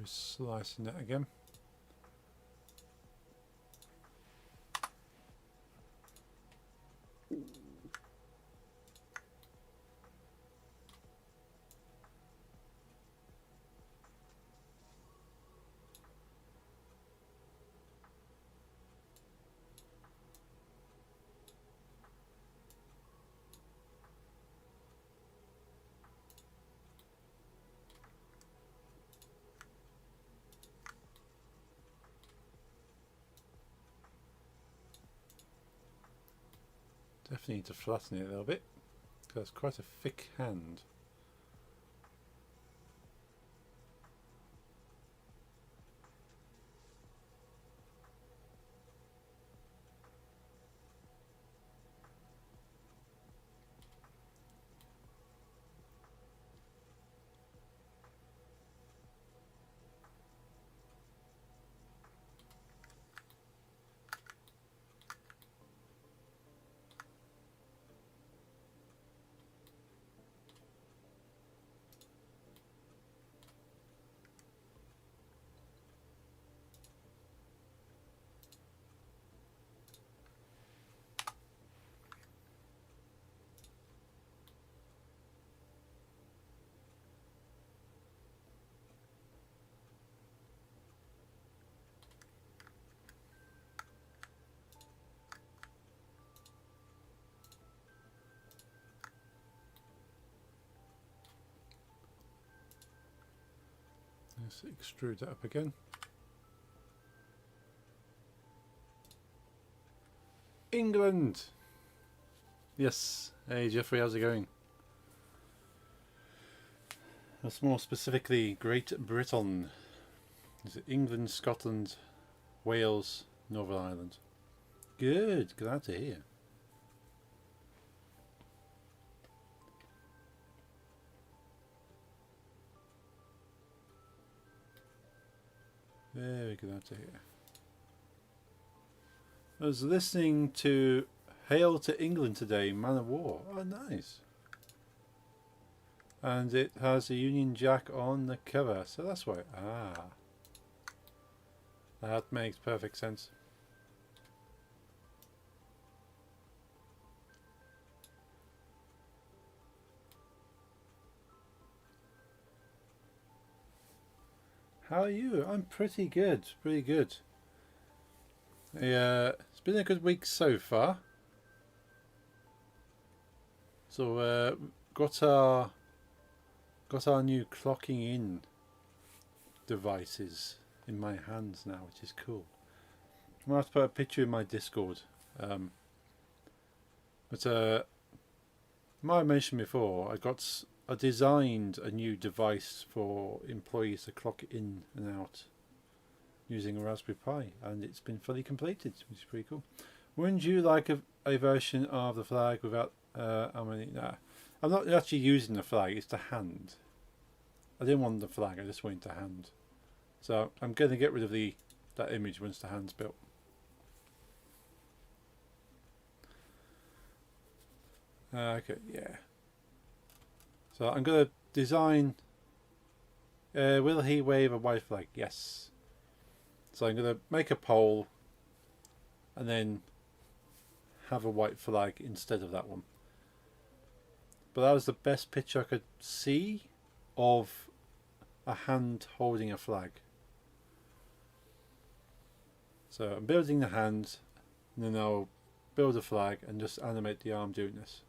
Just slicing that again. Definitely need to flatten it a little bit because it's quite a thick hand. Let's extrude that up again. England! Yes. Hey Jeffrey, how's it going? That's more specifically Great Britain. Is it England, Scotland, Wales, Northern Ireland? Good, glad to hear. Very glad to hear. I was listening to Hail to England today, Man of War. Oh, nice. And it has a Union Jack on the cover, so that's why. Ah. That makes perfect sense. How are you? I'm pretty good, pretty good. It's been a good week so far. So got our new clocking in devices in my hands now, which is cool. I'm gonna have to put a picture in my Discord. But I might have mentioned before, I designed a new device for employees to clock in and out using a Raspberry Pi, and it's been fully completed, which is pretty cool. Wouldn't you like a version of the flag without nah. I'm not actually using the flag, it's the hand. I didn't want the flag, I just wanted the hand. So I'm going to get rid of that image once the hand's built. Okay, yeah. So I'm going to design... will he wave a white flag? Yes. So I'm going to make a pole and then have a white flag instead of that one. But that was the best picture I could see of a hand holding a flag. So I'm building the hand, and then I'll build a flag and just animate the arm doing this.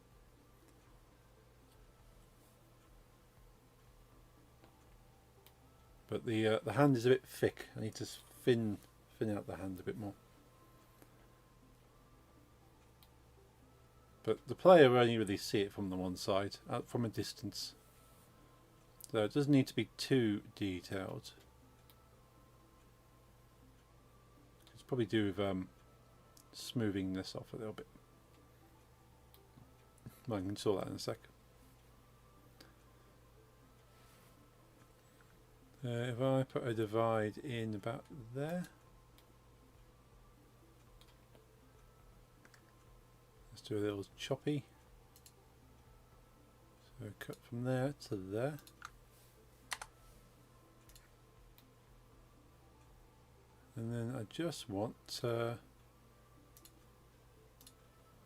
But the hand is a bit thick. I need to thin out the hand a bit more. But the player will only really see it from the one side, from a distance. So it doesn't need to be too detailed. It's probably do with smoothing this off a little bit. Well, I can sort that in a sec. If I put a divide in about there. Let's do a little choppy. So cut from there to there. And then I just want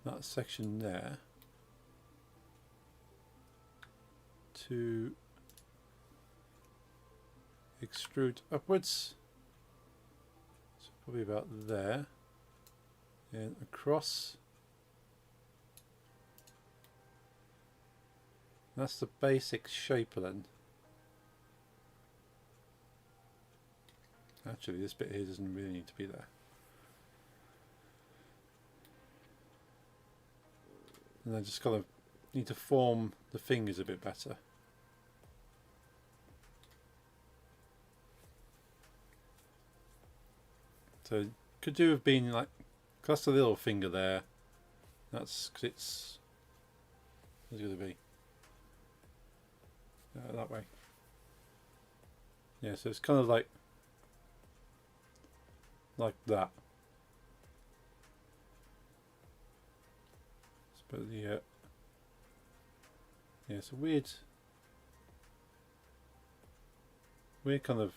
that section there to extrude upwards. So probably about there. And across. That's the basic shape then. Actually, this bit here doesn't really need to be there. And I just kind of need to form the fingers a bit better. So could do with being like, that's the little finger there. That's because it's going to be that way. Yeah, so it's kind of like that. But the yeah, it's a weird kind of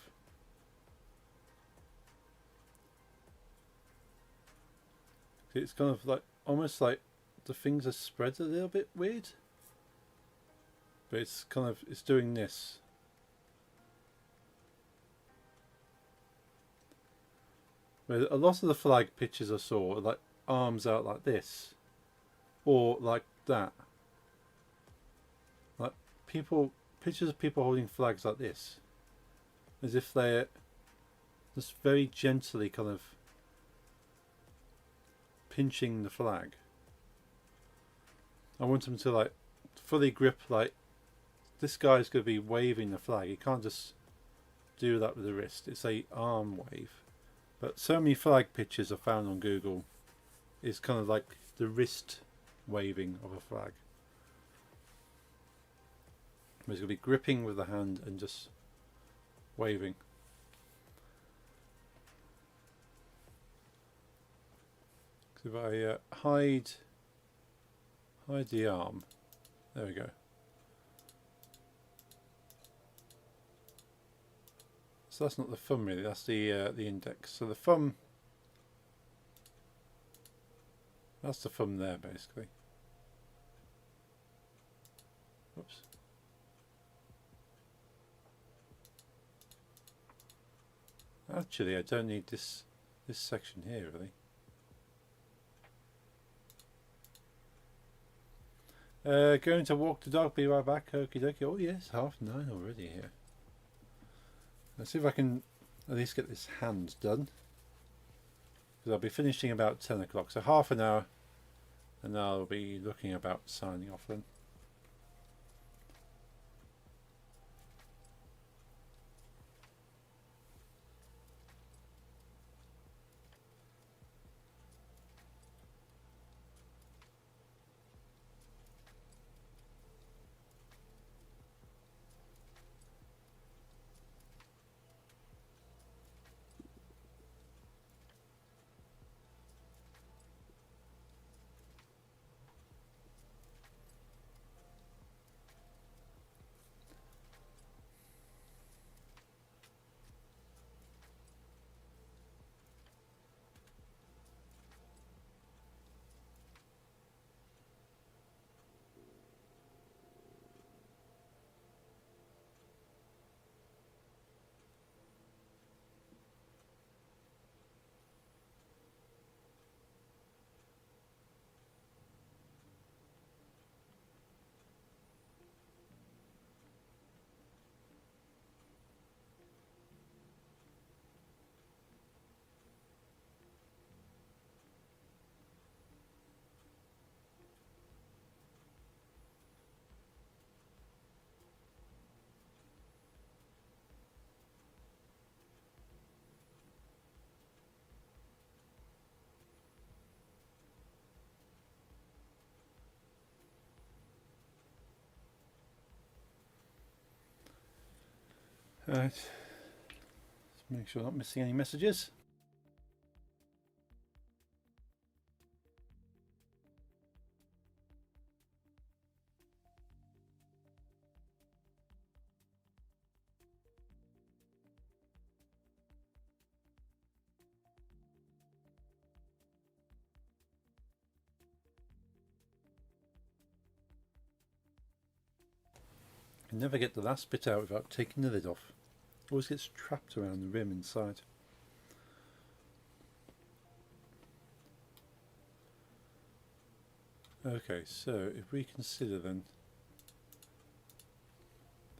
it's kind of like almost like the things are spread a little bit weird, but it's kind of doing this. But a lot of the flag pictures I saw are like arms out like this, or like that. Like pictures of people holding flags like this. as if they're just very gently kind of pinching the flag. I want them to like fully grip, like this guy's going to be waving the flag. He can't just do that with the wrist. It's a arm wave. But so many flag pictures are found on Google. It's kind of like the wrist waving of a flag. He's going to be gripping with the hand and just waving. So if I hide the arm, there we go. So that's not the thumb really, that's the index. So the thumb, that's the thumb there basically. Oops. Actually, I don't need this section here really. Going to walk the dog, be right back. Okie dokie. Oh yes, 9:30 already here. Let's see if I can at least get this hand done, because I'll be finishing about 10 o'clock, so half an hour, and I'll be looking about signing off then. Right, let's make sure I'm not missing any messages. I never get the last bit out without taking the lid off. Always gets trapped around the rim inside. Okay, so if we consider then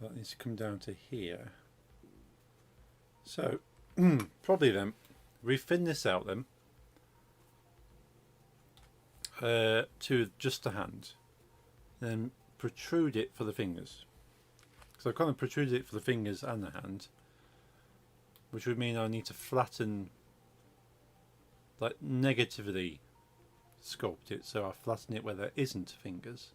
that needs to come down to here. So probably then we thin this out then to just the hand, then protrude it for the fingers. So I kind of protruded it for the fingers and the hand, which would mean I need to flatten, like negatively sculpt it, so I flatten it where there isn't fingers.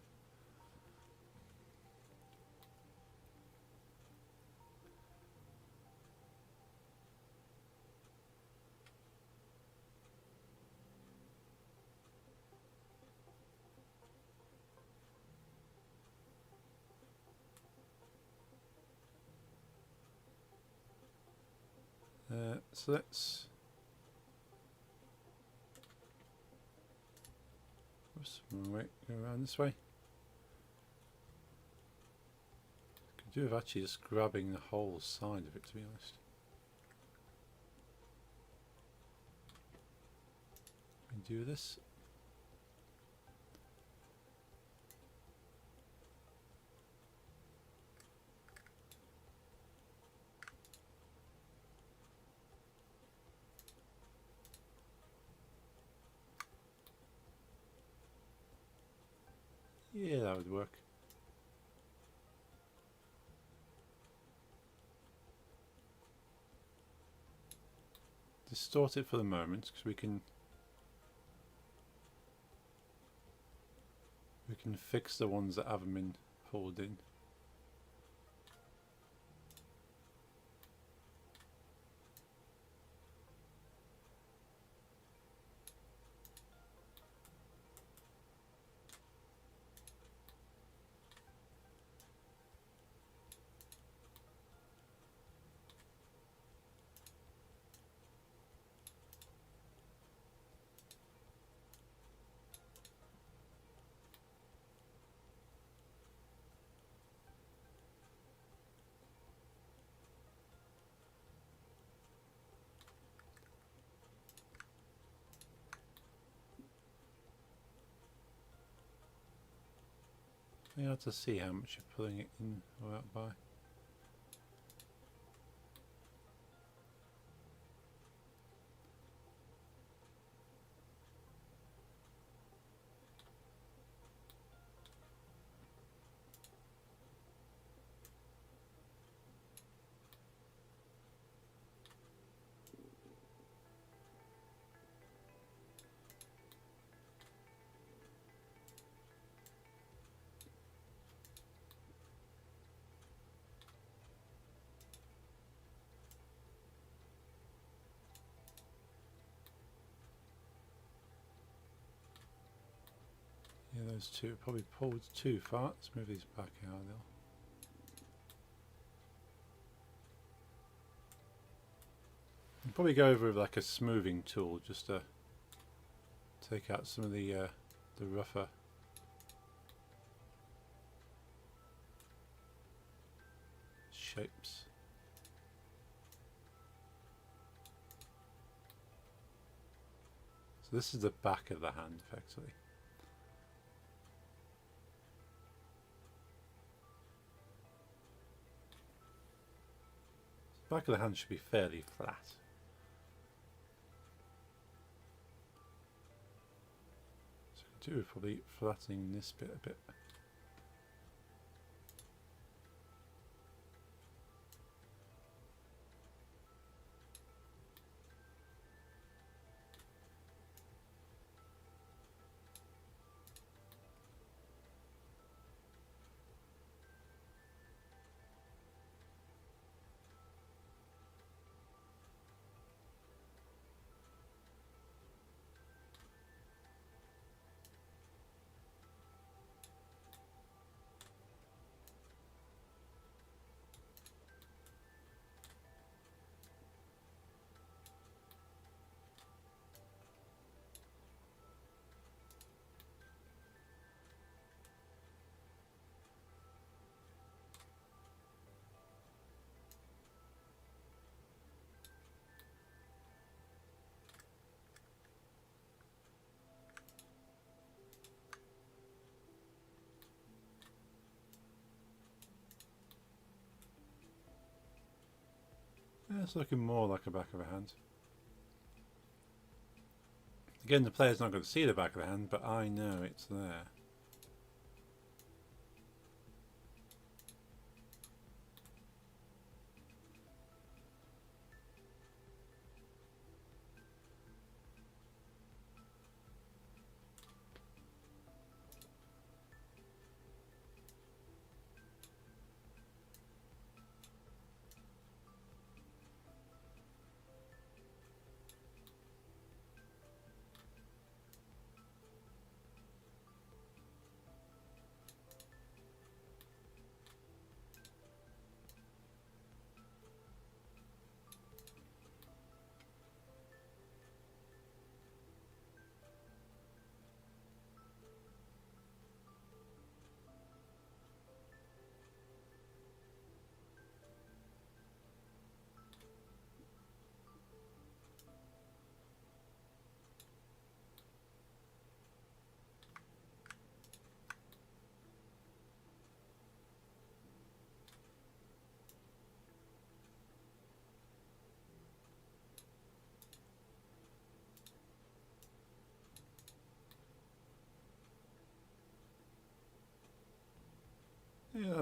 So let's wait, go around this way. Could do with actually just grabbing the whole side of it, to be honest. We do this. Yeah, that would work. Distort it for the moment, because we can fix the ones that haven't been pulled in. You have to see how much you're pulling it in or out by. Yeah, those two probably pulled too far. Let's move these back out a little. I'll probably go over with like a smoothing tool just to take out some of the rougher shapes. So this is the back of the hand, effectively. The back of the hand should be fairly flat. So I could do with probably flattening this bit a bit. Yeah, it's looking more like the back of a hand. Again, the player's not going to see the back of the hand, but I know it's there.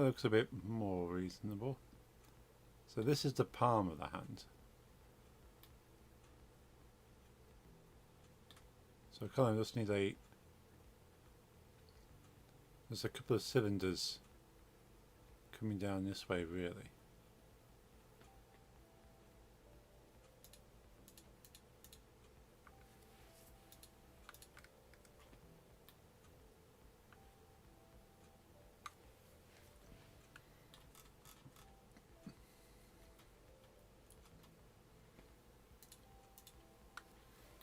looks a bit more reasonable. So this is the palm of the hand. So I kind of just need there's a couple of cylinders coming down this way really.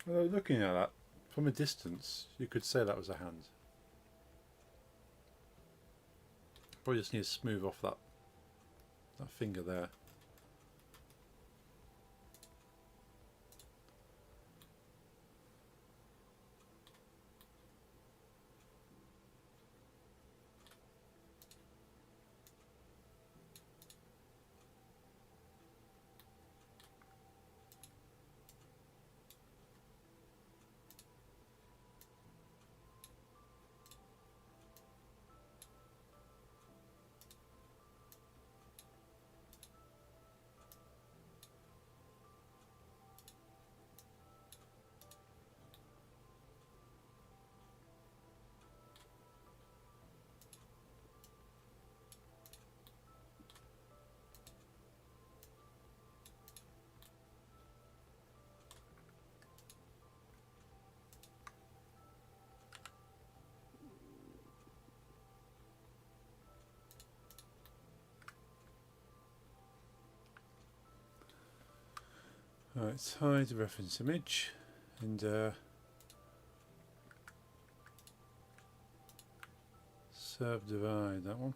Well, looking at that from a distance, you could say that was a hand. Probably just need to smooth off that finger there. Right, hide the reference image and subdivide that one.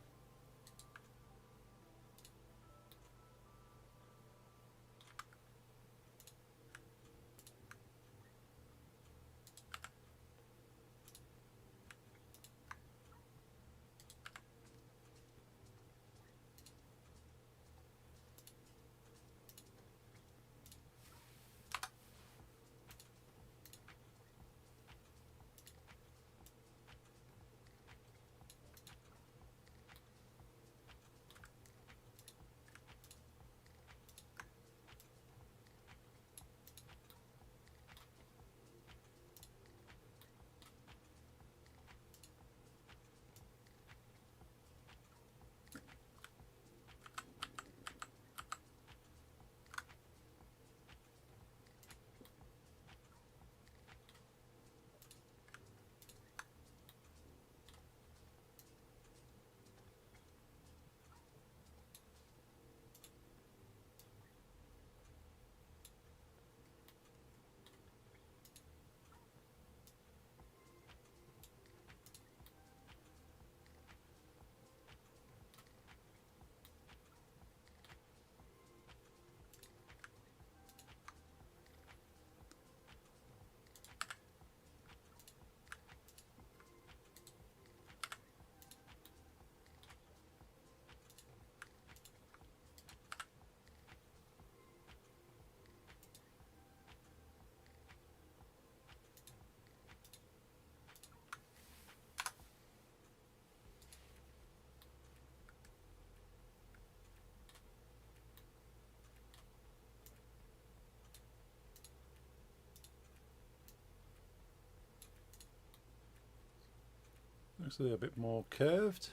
Looks a little bit more curved.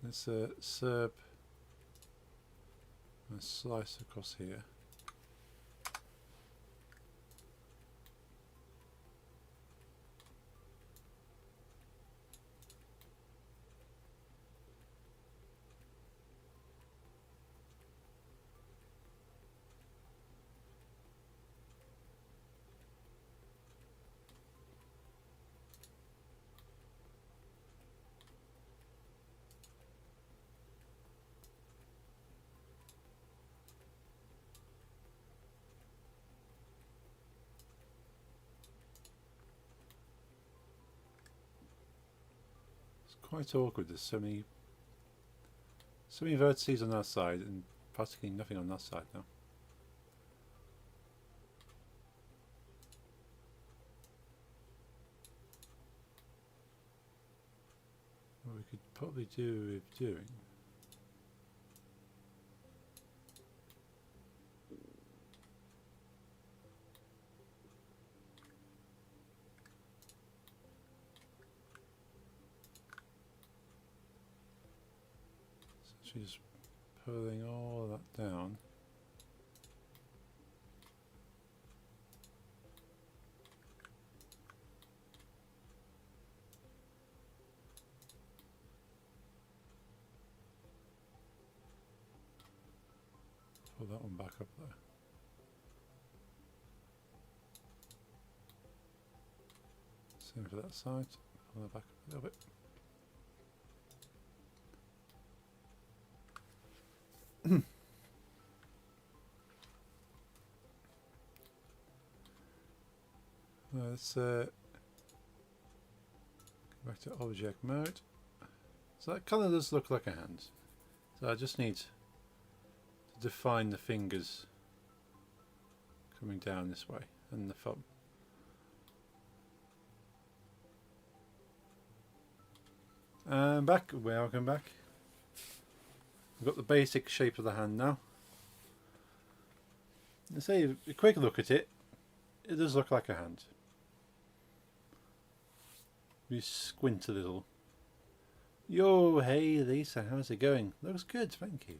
Let's serb and slice across here. Quite awkward, there's so many vertices on that side and practically nothing on that side now. probably do with doing. So she's pulling all that down. Pull that one back up there. Same for that side. Pull that back up a little bit. Let's go back to object mode. So that kind of does look like a hand. So I just need to define the fingers coming down this way and the thumb. And back, welcome back. We've got the basic shape of the hand now. Let's say a quick look at it. It does look like a hand. We squint a little. Yo, hey Lisa, how's it going? Looks good, thank you.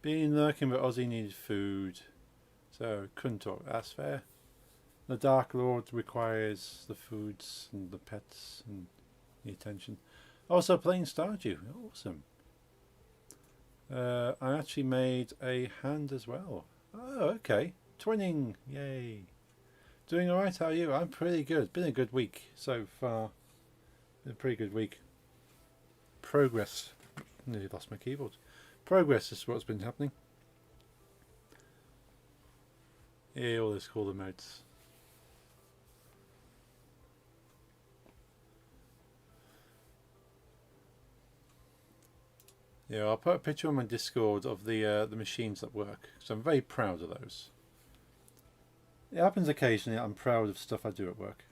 Been lurking, but Ozzy needed food, so couldn't talk. That's fair. The Dark Lord requires the foods and the pets and the attention. Also playing Stardew, awesome. I actually made a hand as well. Oh, okay. Twinning, yay. Doing alright, how are you? I'm pretty good. Been a good week so far. Been a pretty good week. Progress. Nearly lost my keyboard. Progress is what's been happening. Yeah, all those cool emotes. Yeah, I'll put a picture on my Discord of the machines that work, because I'm very proud of those. It happens occasionally I'm proud of stuff I do at work,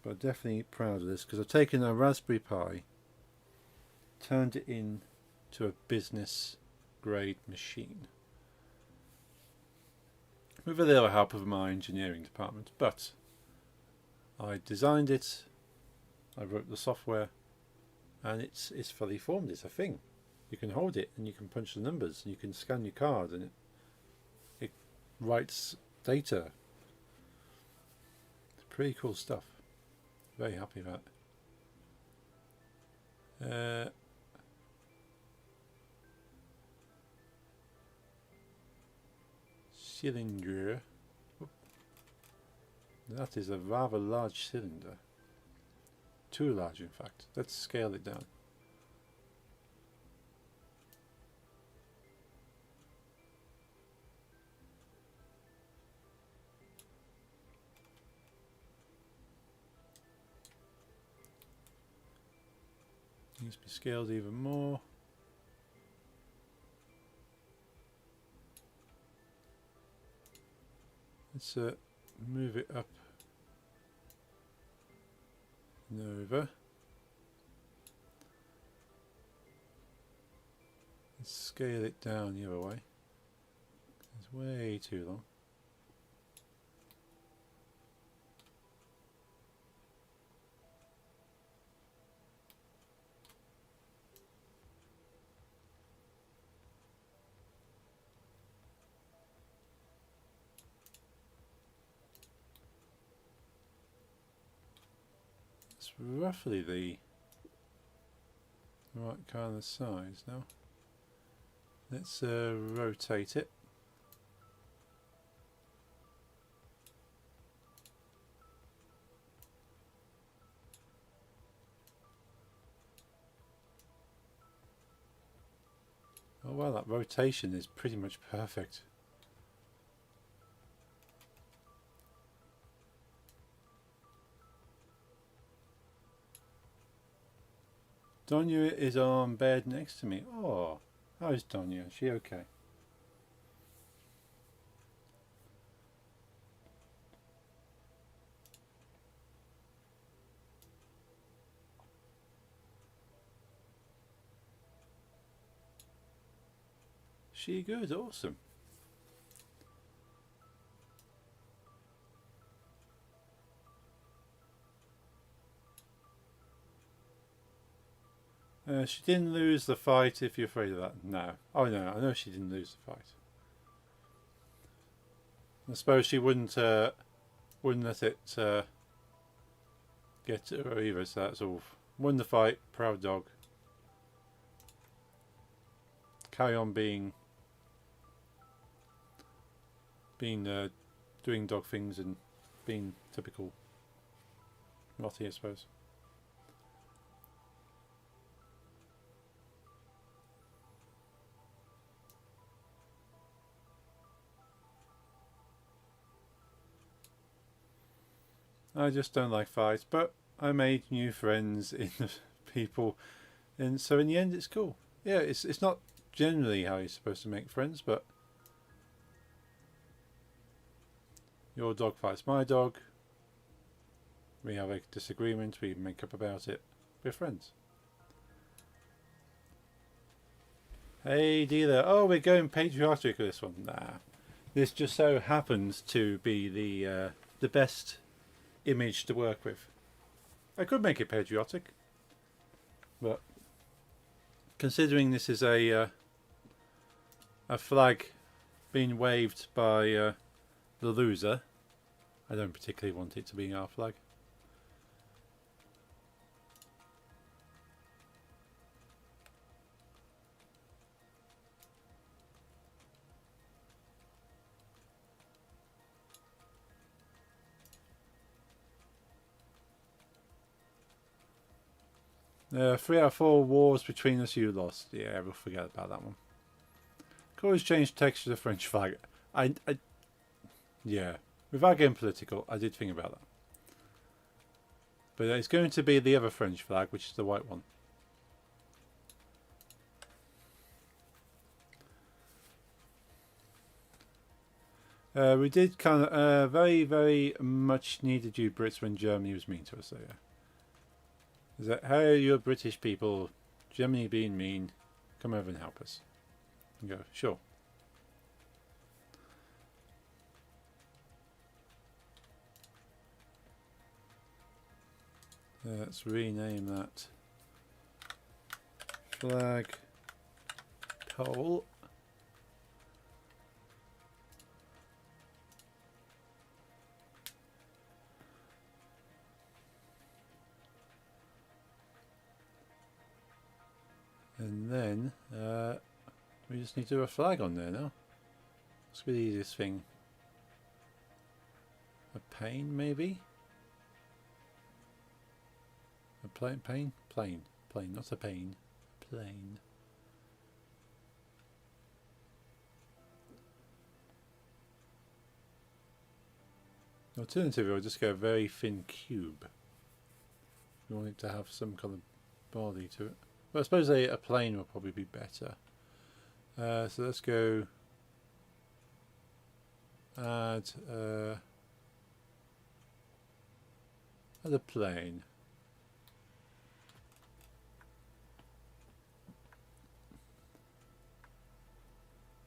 but I'm definitely proud of this because I've taken a Raspberry Pi, turned it into a business grade machine with a little help of my engineering department, but I designed it, I wrote the software, and it's fully formed. It's a thing. You can hold it and you can punch the numbers and you can scan your card and it writes data. It's pretty cool stuff. Very happy about it. Cylinder. That is a rather large cylinder. Too large, in fact. Let's scale it down. Needs to be scaled even more. Let's move it up and over. Let's scale it down the other way. It's way too long. It's roughly the right kind of size now. Let's rotate it. Oh well, that rotation is pretty much perfect. Donya is on bed next to me. Oh, how is Donya? Is she okay? She good, awesome. She didn't lose the fight if you're afraid of that. No. Oh no, I know she didn't lose the fight. I suppose she wouldn't let it get to her either, so that's all. Won the fight, proud dog. Carry on being doing dog things and being typical Lottie, I suppose. I just don't like fights, but I made new friends in the people, and so in the end, it's cool. Yeah, it's not generally how you're supposed to make friends, but your dog fights my dog. We have a disagreement. We make up about it. We're friends. Hey dealer. Oh, we're going patriotic with this one. Nah, this just so happens to be the best image to work with. I could make it patriotic, but considering this is a flag being waved by the loser, I don't particularly want it to be our flag. Three out of four wars between us you lost. Yeah, we'll forget about that one. Could always change text to the French flag. Yeah, without getting political, I did think about that. But it's going to be the other French flag, which is the white one. We did kind of very, very much needed you Brits when Germany was mean to us, so yeah. Is that how you British people, Germany being mean, come over and help us? And go, sure. Let's rename that flag pole. And then we just need to do a flag on there now. What's the easiest thing? A pane, maybe? A plane, not a pane. Plane. Alternatively, I'll just go a very thin cube. We want it to have some kind of body to it. Well, I suppose a plane will probably be better. So let's go add a plane.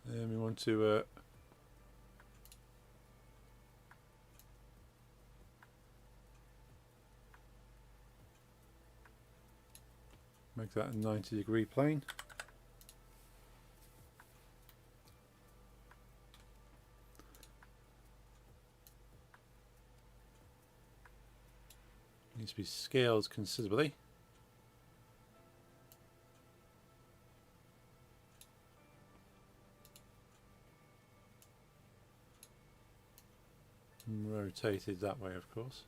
And we want to make that a 90-degree plane. Needs to be scaled considerably. And rotated that way, of course.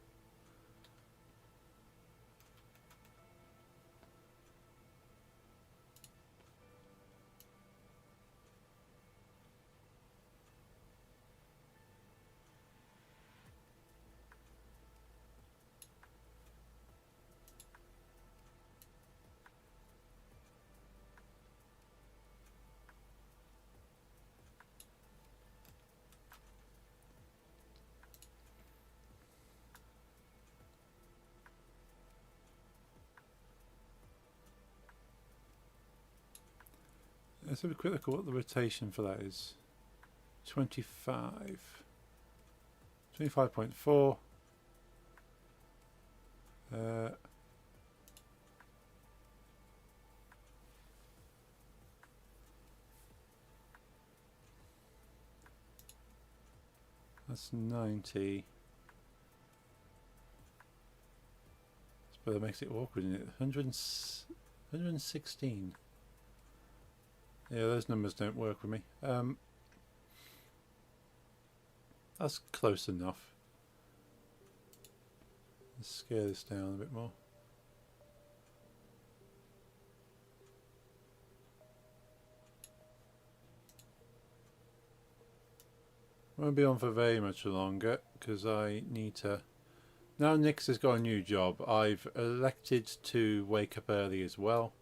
Let's have a quick look at what the rotation for that is. 25. 25.4. That's 90. But that makes it awkward, isn't it? 116. Yeah, those numbers don't work with me. That's close enough. Let's scale this down a bit more. Won't be on for very much longer because I need to. Now Nix has got a new job. I've elected to wake up early as well.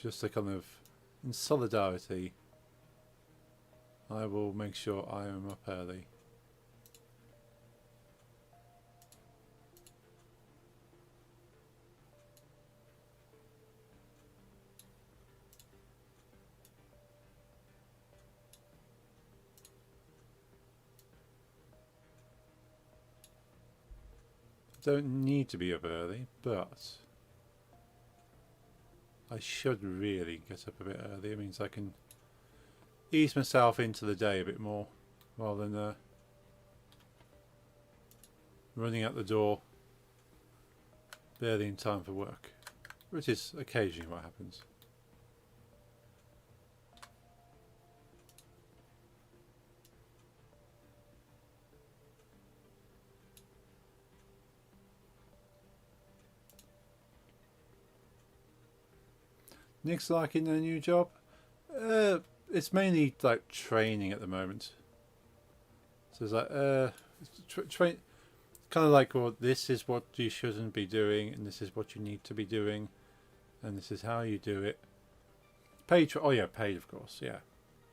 Just to kind of, in solidarity, I will make sure I am up early. Don't need to be up early, but I should really get up a bit early. It means I can ease myself into the day a bit more rather than running out the door barely in time for work, which is occasionally what happens. Nick's liking their new job. It's mainly like training at the moment. So it's like kind of like, well, this is what you shouldn't be doing, and this is what you need to be doing, and this is how you do it. Paid. Oh yeah, paid of course. Yeah.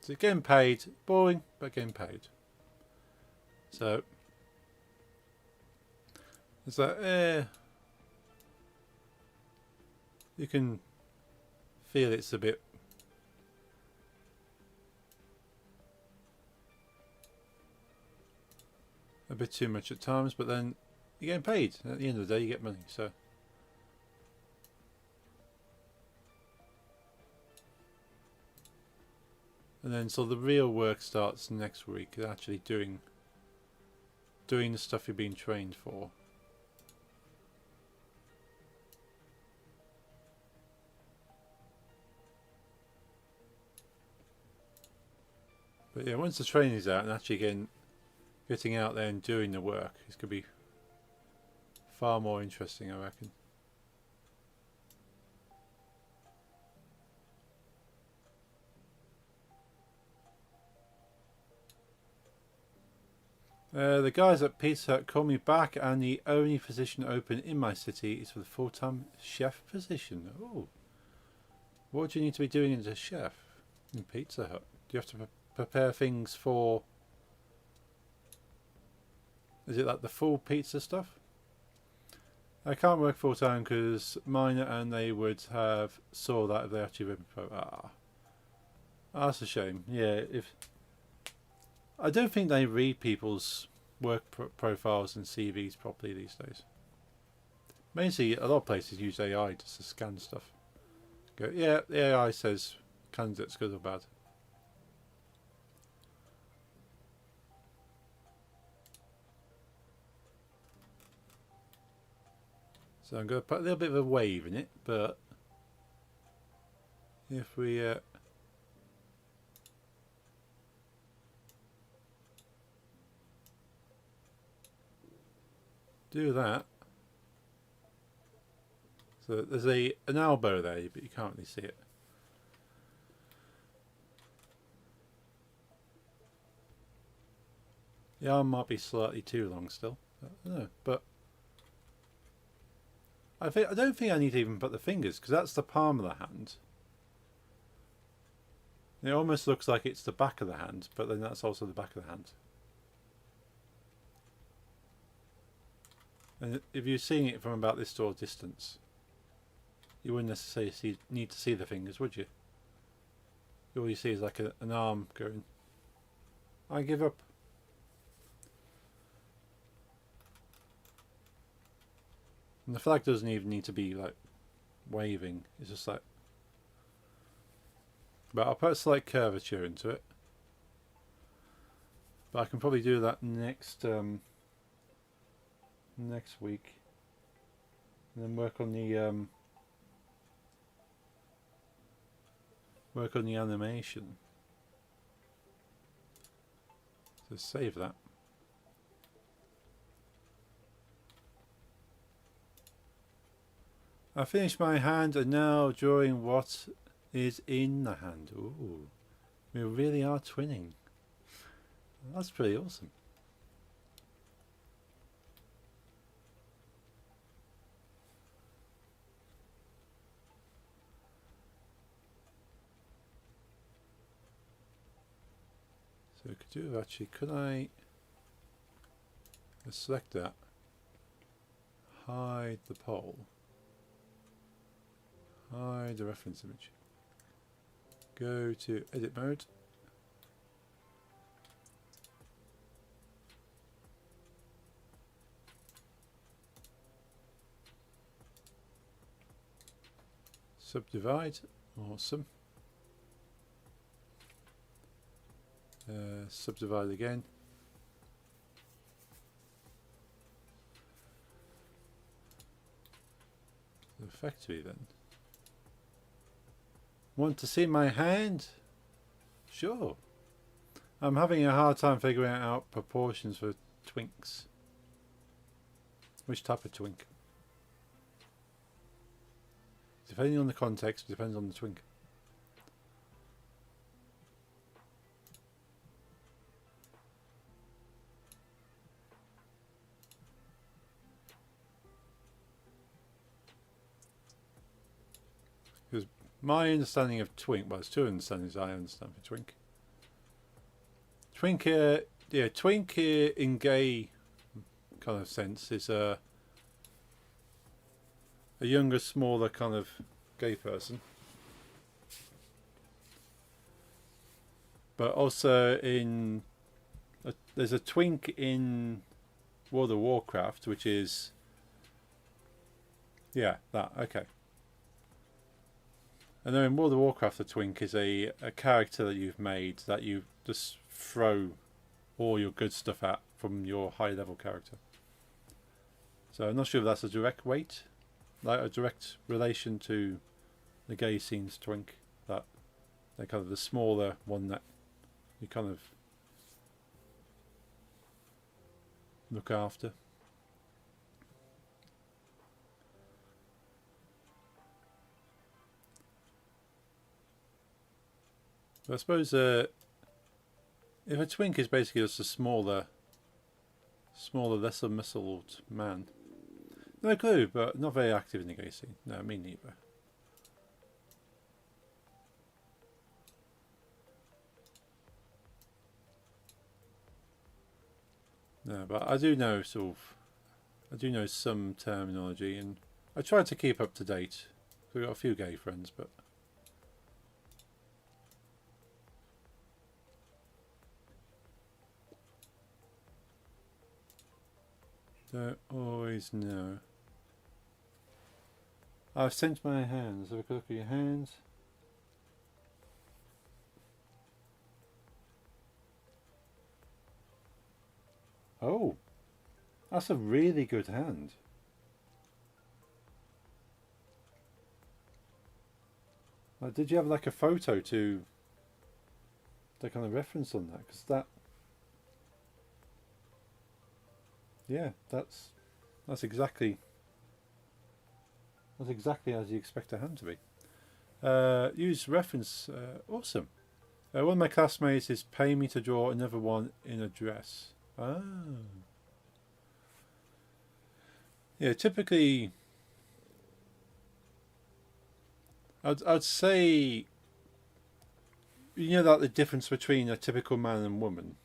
So getting paid, boring, but getting paid. So it's like, you can feel it's a bit too much at times, but then you're getting paid. At the end of the day, you get money. So and then so the real work starts next week. Actually doing the stuff you've been trained for. But yeah, once the training's out and actually getting out there and doing the work, it's going to be far more interesting, I reckon. The guys at Pizza Hut called me back, and the only position open in my city is for the full-time chef position. Oh, what do you need to be doing as a chef in Pizza Hut? Do you have to prepare things for? Is it like the full pizza stuff? I can't work full time because mine and they would have saw that if they actually read my profile. That's a shame. Yeah, if I don't think they read people's work profiles and CVs properly these days. Mainly, a lot of places use AI just to scan stuff. Go, yeah, the AI says candidate's good or bad. So I'm going to put a little bit of a wave in it, but if we do that, so there's an elbow there, but you can't really see it. The arm might be slightly too long still. I don't know, but I don't think I need to even put the fingers because that's the palm of the hand. It almost looks like it's the back of the hand, but then that's also the back of the hand. And if you're seeing it from about this sort of distance, you wouldn't necessarily need to see the fingers, would you? All you see is like an arm going, I give up. And the flag doesn't even need to be like waving. It's just like, but I'll put a slight curvature into it. But I can probably do that next next week, and then work on the animation. So save that. I finished my hand and now drawing what is in the hand. Ooh, we really are twinning. That's pretty awesome. So we could do actually, could I select that, hide the pole, hide the reference image, go to edit mode, subdivide, awesome, subdivide again, the factory then. Want to see my hand? Sure. I'm having a hard time figuring out proportions for twinks. Which type of twink? Depending on the context, depends on the twink. Because my understanding of twink, well, there's two understandings I understand for twink. Twink, yeah, twink in gay kind of sense is a younger, smaller kind of gay person. But also in there's a twink in World of Warcraft, which is, yeah, that, okay. And then in World of Warcraft, a twink is a character that you've made that you just throw all your good stuff at from your high level character. So I'm not sure if that's a direct weight, like a direct relation to the gay scene's twink, that they're kind of the smaller one that you kind of look after. But I suppose if a twink is basically just a smaller, lesser muscled man. No clue, but not very active in the gay scene. No, me neither. No, but I do know some terminology, and I try to keep up to date. We've got a few gay friends, but don't always know. I've sent my hands. Have a look at your hands. Oh, that's a really good hand. Did you have like a photo to kind of reference on that? Because that, yeah, that's exactly as you expect a hand to be. Use reference. Awesome. One of my classmates is paying me to draw another one in a dress. Ah. Yeah, typically, I'd say, you know, that the difference between a typical man and woman.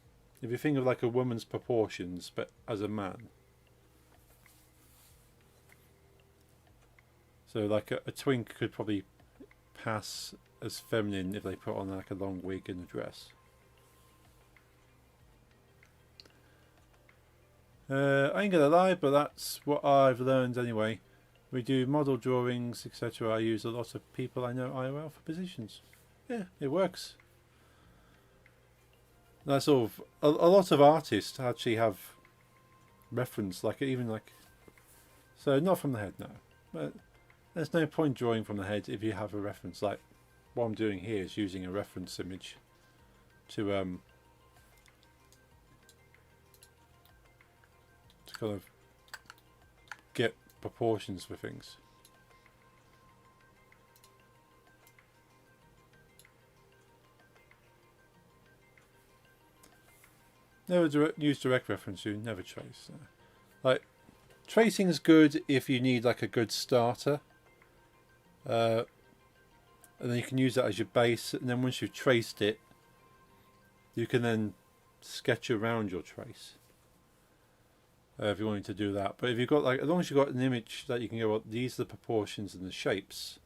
If you think of like a woman's proportions, but as a man. So like a twink could probably pass as feminine if they put on like a long wig and a dress. I ain't gonna lie, but that's what I've learned anyway. We do model drawings, etc. I use a lot of people I know IRL for positions. Yeah, it works. That's sort of a lot of artists actually have reference, like even like. So not from the head, no. But there's no point drawing from the head if you have a reference. Like what I'm doing here is using a reference image to kind of get proportions for things. Never use direct reference, you never trace. Like, tracing is good if you need like a good starter. And then you can use that as your base, and then once you've traced it, you can then sketch around your trace. If you wanted to do that. But if you've got like, as long as you've got an image that you can go, well, these are the proportions and the shapes,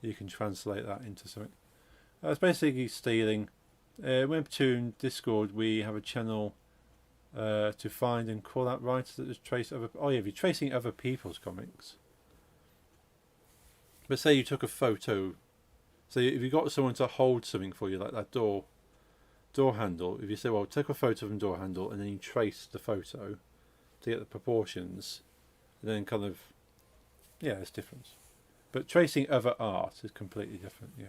you can translate that into something. It's basically stealing. Webtoon Discord, we have a channel to find and call out writers that just trace other. Oh yeah, if you're tracing other people's comics. But say you took a photo. So if you got someone to hold something for you, like that door handle. If you say, well, take a photo of the door handle, and then you trace the photo to get the proportions, and then kind of, yeah, it's different. But tracing other art is completely different. Yeah.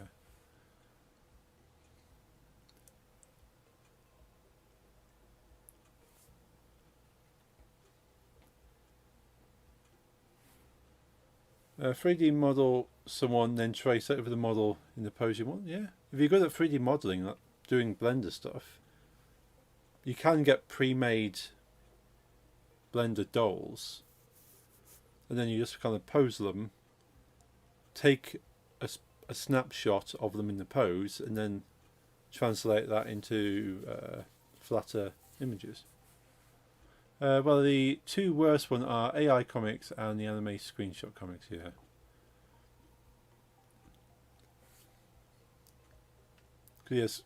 A 3D model someone, then trace over the model in the pose you want. Yeah, if you're good at 3D modeling, like doing Blender stuff, you can get pre-made Blender dolls, and then you just kind of pose them, take a snapshot of them in the pose, and then translate that into flatter images. Well, the two worst ones are AI comics and the anime screenshot comics. Yeah. Yes,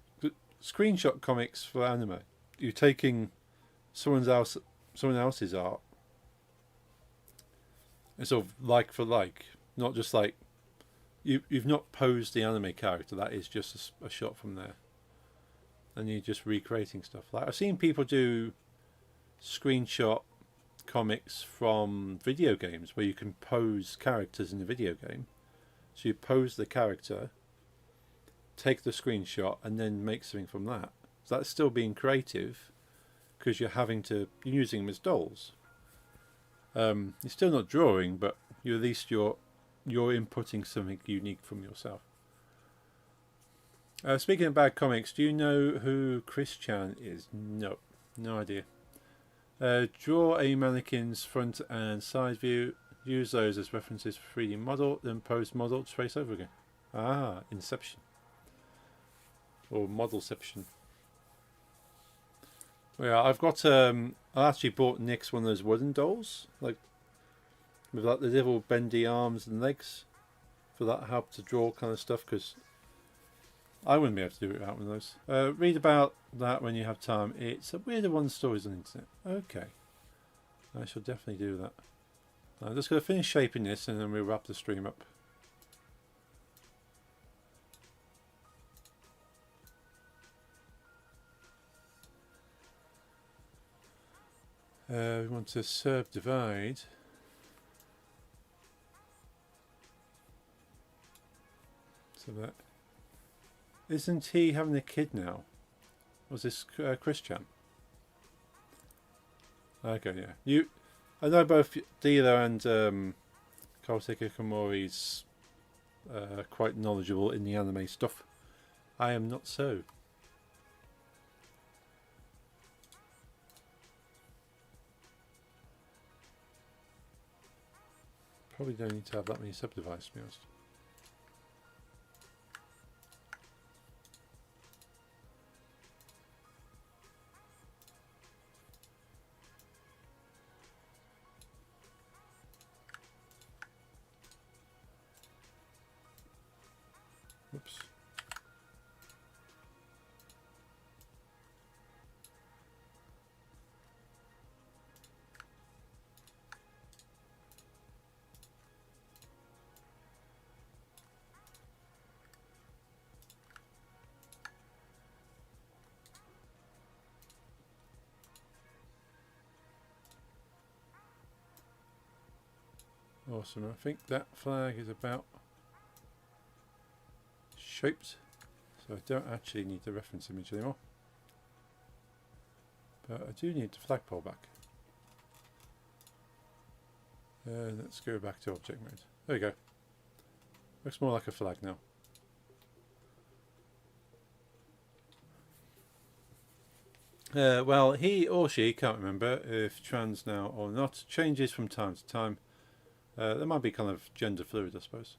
screenshot comics for anime. You're taking someone else's art. It's sort of like for like, not just like you've not posed the anime character. That is just a shot from there, and you're just recreating stuff. Like I've seen people do screenshot comics from video games where you can pose characters in the video game. So you pose the character, take the screenshot, and then make something from that. So that's still being creative because you're using them as dolls. You're still not drawing, but at least you're inputting something unique from yourself. Speaking of bad comics, do you know who Chris Chan is? No idea. Draw a mannequin's front and side view. Use those as references for 3D model, then pose model, trace over again. Ah, Inception. Or Modelception. Yeah, I've got. I actually bought Nick's one of those wooden dolls, like with like the little bendy arms and legs, for that help to draw kind of stuff. Because I wouldn't be able to do it without one of those. Read about that when you have time. It's a weird one stories on the internet. Okay, I shall definitely do that. I'm just going to finish shaping this and then we'll wrap the stream up. We want to subdivide. So that isn't he having a kid now? Was this Christian? Okay, yeah. I know both Dila and Kawasaki Komori's quite knowledgeable in the anime stuff. I am not so. Probably don't need to have that many subdivides, to be honest. Awesome. I think that flag is about shaped, so I don't actually need the reference image anymore. But I do need the flagpole back. Let's go back to object mode. There we go. Looks more like a flag now. Well, he or she, can't remember if trans now or not, changes from time to time. There might be kind of gender fluid, I suppose.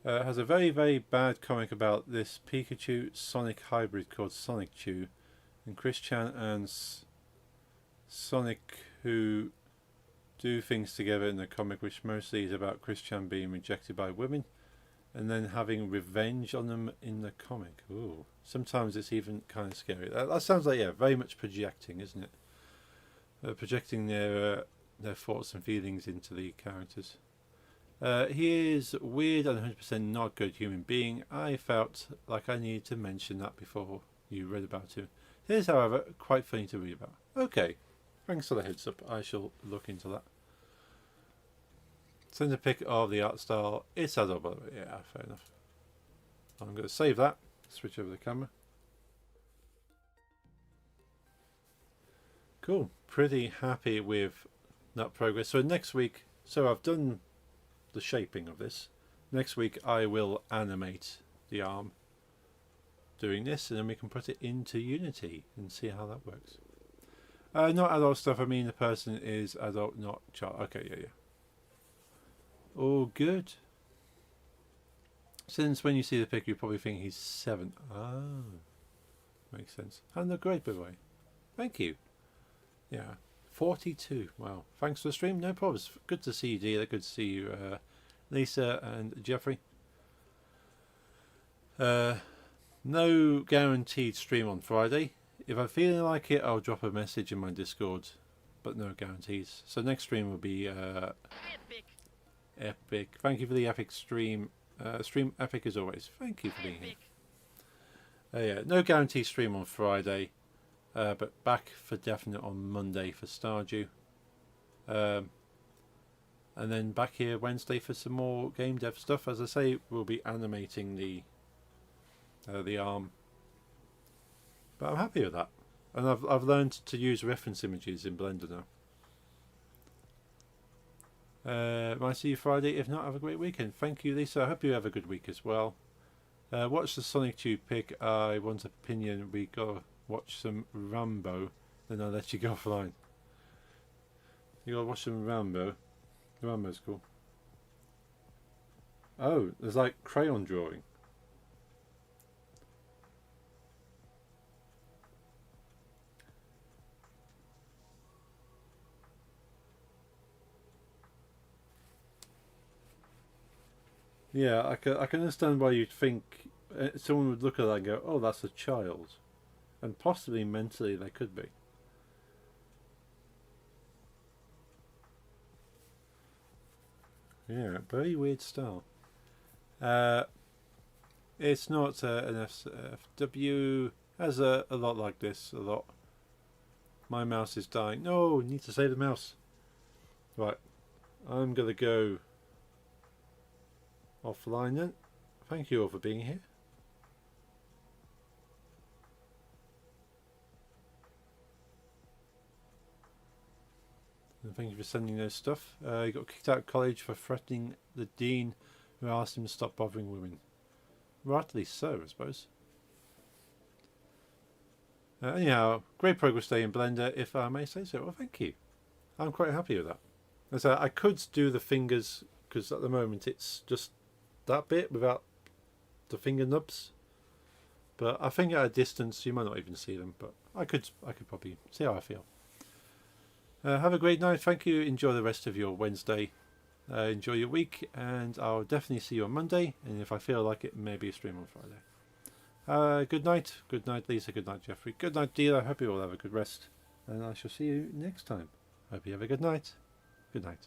Has a very, very bad comic about this Pikachu Sonic hybrid called Sonic Chew, and Chris Chan and Sonic who do things together in the comic, which mostly is about Chris Chan being rejected by women and then having revenge on them in the comic. Ooh. Sometimes it's even kind of scary. That sounds like, yeah, very much projecting, isn't it? Projecting their thoughts and feelings into the characters. He is weird and 100% not good human being. I felt like I needed to mention that before you read about him. It is, however, quite funny to read about. Okay, thanks for the heads up. I shall look into that. Send a pic of the art style. It's adult, by the way. Yeah, fair enough. I'm going to save that. Switch over the camera. Cool. Pretty happy with that progress. So next week, so I've done the shaping of this. Next week I will animate the arm doing this, and then we can put it into Unity and see how that works. Not adult stuff. I mean, the person is adult, not child. Okay, yeah. Oh, good. Since when you see the pic, you probably think he's 7. Oh, makes sense. And they're great, by the way. Thank you. Yeah, 42. Wow. Thanks for the stream. No problems. Good to see you, Dealer. Good to see you, Lisa and Jeffrey. No guaranteed stream on Friday. If I'm feeling like it, I'll drop a message in my Discord, but no guarantees. So next stream will be epic. Thank you for the epic stream. Stream epic as always. Thank you for being here. Yeah, no guarantee stream on Friday, but back for definite on Monday for Stardew. And then back here Wednesday for some more game dev stuff. As I say, we'll be animating the arm. But I'm happy with that. And I've learned to use reference images in Blender now. Might see you Friday. If not, have a great weekend. Thank you, Lisa. I hope you have a good week as well. Watch the Sonic Tube pick. I want opinion. We gotta watch some Rambo. Then I'll let you go offline. You gotta watch some Rambo. Rambo's cool. Oh, there's like crayon drawing. Yeah, I can understand why you'd think someone would look at that and go, oh, that's a child. And possibly mentally they could be. Yeah, very weird style. It's not an FW. Has a lot like this, a lot. My mouse is dying. No, need to save the mouse. Right, I'm going to go offline then. Thank you all for being here. And thank you for sending those stuff. He got kicked out of college for threatening the dean who asked him to stop bothering women. Rightly so, I suppose. Anyhow, great progress day in Blender, if I may say so. Well, thank you. I'm quite happy with that. As I could do the fingers, because at the moment it's just that bit without the finger nubs, but I think at a distance you might not even see them, but I could probably see how I feel. Have a great night. Thank you. Enjoy the rest of your Wednesday. Enjoy your week, and I'll definitely see you on Monday, and if I feel like it, maybe a stream on Friday. Good night, Lisa, good night, Jeffrey, good night, Dealer. I hope you all have a good rest, and I shall see you next time. Hope you have a good night. Good night.